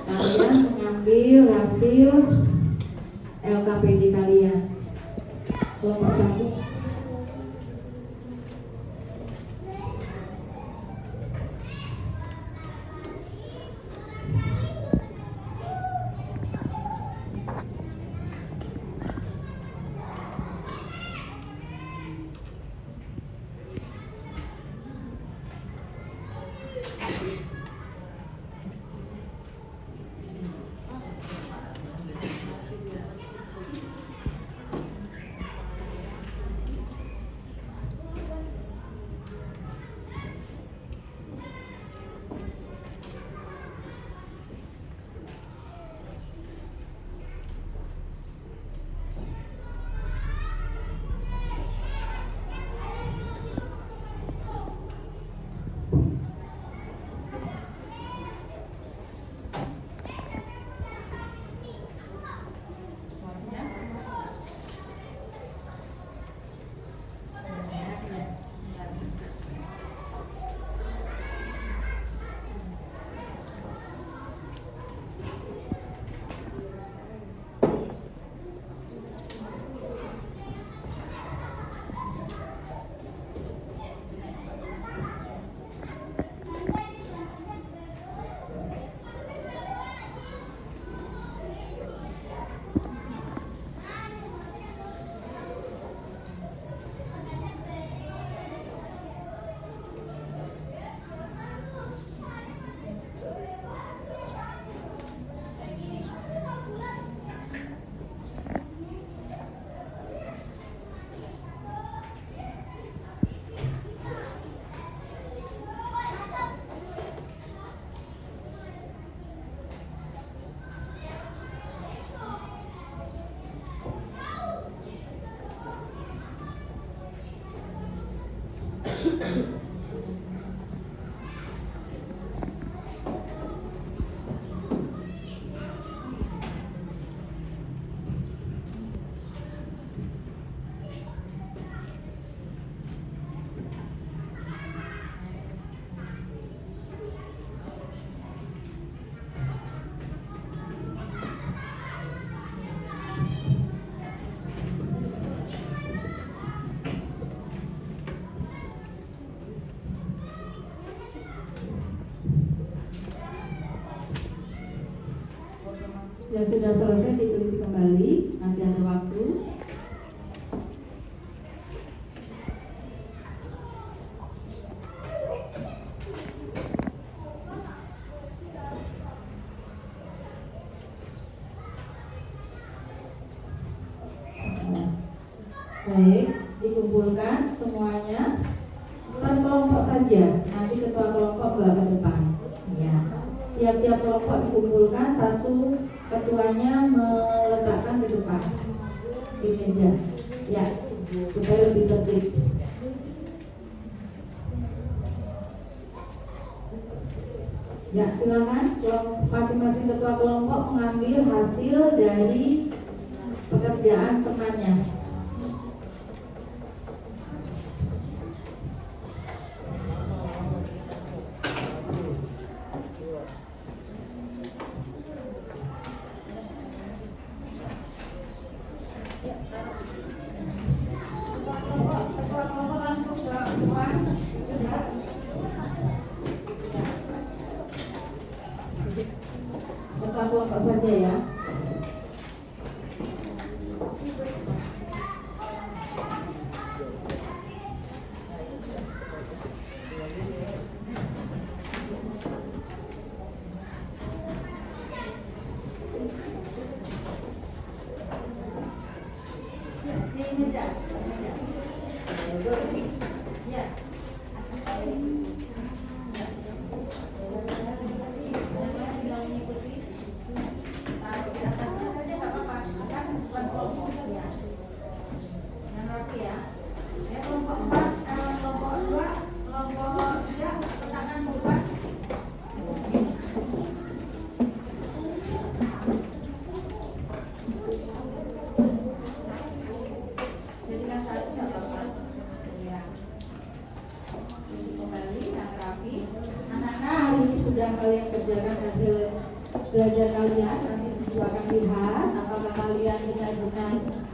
Kalian mengambil hasil LKPD kalian. Kelompok 1. Yang sudah selesai diteliti kembali, masih ada waktu. Baik, dikumpulkan semuanya per kelompok saja. Nanti ketua kelompok bawa ke depan. Ya, tiap-tiap kelompok dikumpulkan, satu ketuanya meletakkan di depan di meja. Ya, supaya lebih tertib. Ya, silakan masing-masing ketua kelompok mengambil hasil dari pekerjaan temannya. Ketua kelompok saja ya. meja. Ya. Tinggal mengikuti. Taruh di atasnya saja nggak apa-apa. Kan buat kelompok ya. Yang rapi ya. Ya kelompok 4, kelompok 2, kelompok 3, tangan buat. Jadikan satu nggak apa-apa. Ya. Untuk kembali yang rapi. Anak-anak, hari ini sudah kalian kerjakan hasil belajar kalian. Nanti ibu akan lihat apakah kalian benar-benar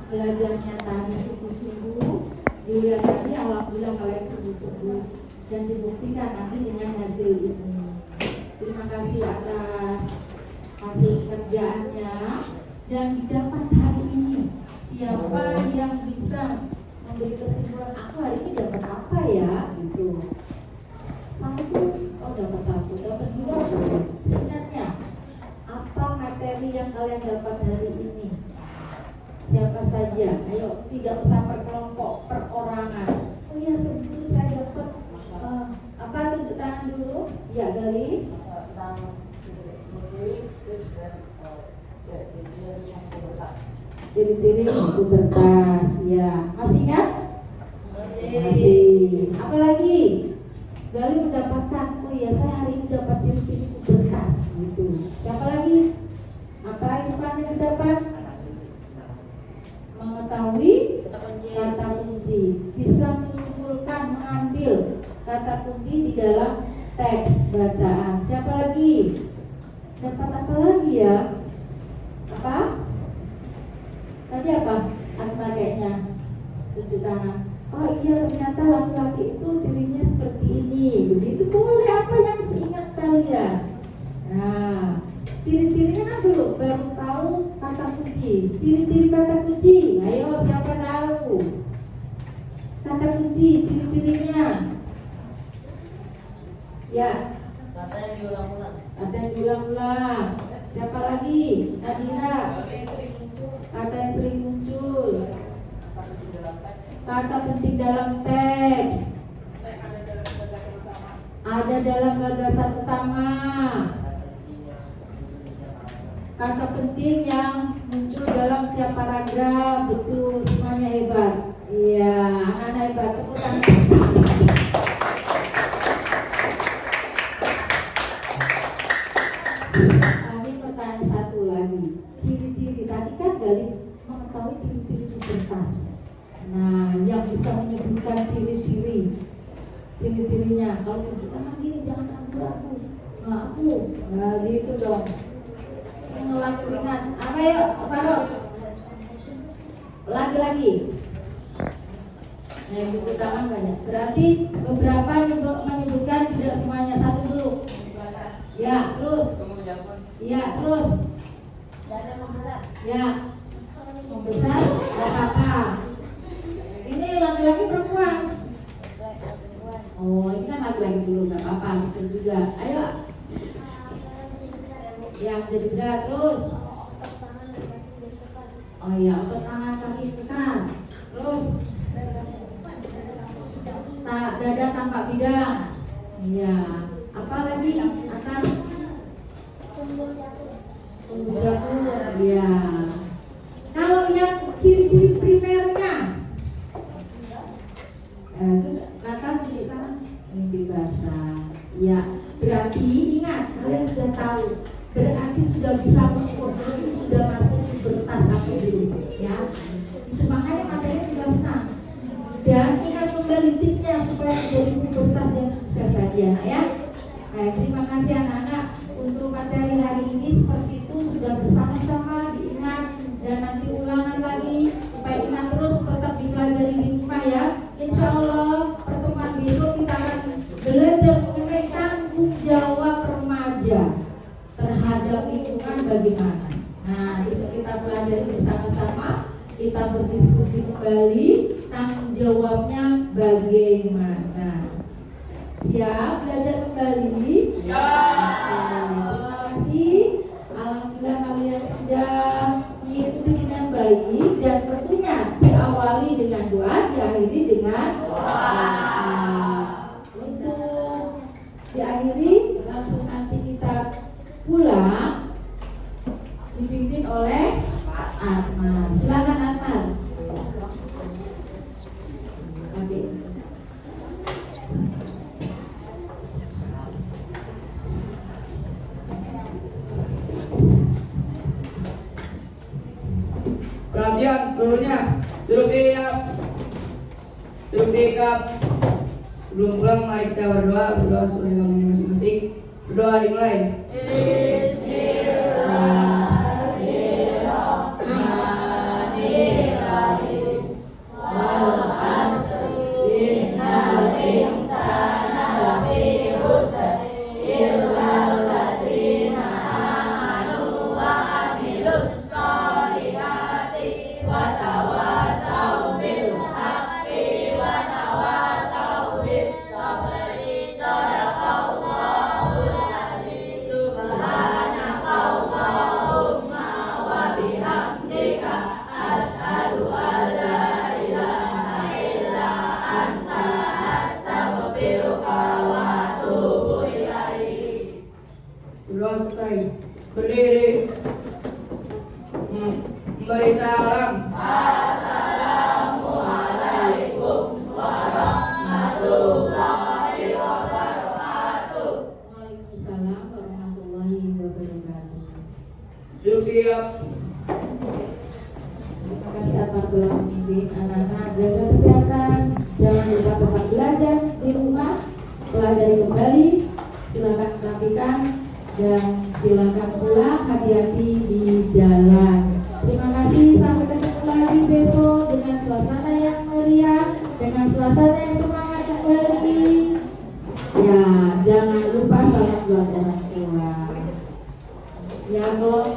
belajarnya tadi sungguh-sungguh. Dilihat tadi, alhamdulillah kalian sungguh-sungguh dan dibuktikan nanti dengan hasil ini. Terima kasih atas hasil kerjaannya dan didapat hari ini. Siapa yang bisa memberi kesimpulan aku hari ini dapat apa ya gitu. Satu, oh dapat satu, dapat dua. Seingatnya apa materi yang kalian dapat hari ini? Siapa saja? Ayo, tidak usah per kelompok, perorangan. Oh ya, sebelum saya dapat apa, tunjuk tangan dulu. Ya, Gali. Ciri-ciri pubertas. Ya, masih ingat? Masih. Apa lagi? Gali mendapatkan. Oh iya, saya hari ini dapat ciri-ciri pubertas. Gitu. Siapa lagi? Apa yang didapat? Mengetahui kata kunci, bisa menyimpulkan, mengambil kata kunci di dalam teks bacaan. Siapa lagi? Dapat apa lagi ya? Apa? Tadi apa? Apa kayaknya? Tunjuk tangan. Oh iya, ternyata laki-laki itu cirinya seperti ini. Begitu boleh, apa yang seingat kalian? Nah, ciri-cirinya kan belum, baru tahu kata kunci. Ciri-ciri kata kunci. Ayo, siapa tahu? Kata kunci, ciri-cirinya. Ya. Kata yang diulang-ulang. Kata yang diulang-ulang. Siapa lagi? Nadira. Kata yang sering muncul. Kata penting dalam teks. Ada dalam gagasan utama. Kata penting yang muncul dalam setiap paragraf. Betul, semuanya hebat. Iya, anak-anak hebat. Tepuk tangan. Ini pertanyaan satu lagi. Ciri-ciri tadi kan Gali mengetahui ciri-ciri pubertas. Nah, yang bisa menyebutkan ciri-cirinya. Kalau tunjuk tangan gini, jangan ragu-ragu. Aku, nah gitu dong. Mengulang keringat. Apa ya, Farok? Lagi-lagi. Nah, buku tangan banyak. Berarti beberapa menyebutkan, tidak semuanya. Satu dulu. Ya, terus. Ya, terus. Ya, membesar. Gak apa-apa. Ini laki-laki perempuan. Oh, ini kan laki-laki dulu, gak apa-apa. Betul juga. Ayo. Yang jadi berat, terus. Oh iya, otot tangan kaki tekan. Terus. Dada tampak bidang. Iya. Apa lagi? Akan tumbuh jagung. Iya. Kalau yang ciri-ciri primernya, itu akan kita mimpi basah. Ya, berarti ingat, kalian sudah tahu. Berarti sudah bisa mengukur, berarti sudah masuk pubertas apa dulu, ya. Itu makanya materinya juga senang. Dan ingat kembali tipsnya supaya menjadi pubertas yang sukses tadi, anak ya. Baik, terima kasih anak-anak untuk materi hari ini. Seperti itu sudah bersama-sama diingat dan nanti ulangan lagi supaya ingat terus, tetap dipelajari di rumah ya. Insya Allah pertemuan besok kita akan belajar mengenai tanggung jawab remaja terhadap lingkungan bagaimana. Nah, besok kita pelajari bersama-sama, kita berdiskusi kembali tanggung jawabnya bagaimana. Siap belajar kembali? Terima kasih. Alhamdulillah kalian sudah mengikuti dengan baik dan tentunya diawali dengan bersikap. Sebelum pulang mari kita berdoa sesuai agamanya masing-masing. Berdoa dimulai. Berdoa selesai. Berdiri. Memberi salam. Waalaikumsalam warahmatullahi wabarakatuh. Duduk siap. Terima kasih atas doa pemimpin. Anak-anak jaga kesehatan, jangan lupa tempat belajar di rumah, pelajari kembali, silakan rapikan dan silakan pulang hati-hati di jalan. Terima kasih, sampai ketemu lagi besok dengan suasana yang meriah, dengan suasana yang semangat kembali. Ya, jangan lupa salam buat orang tua. Ya, kalau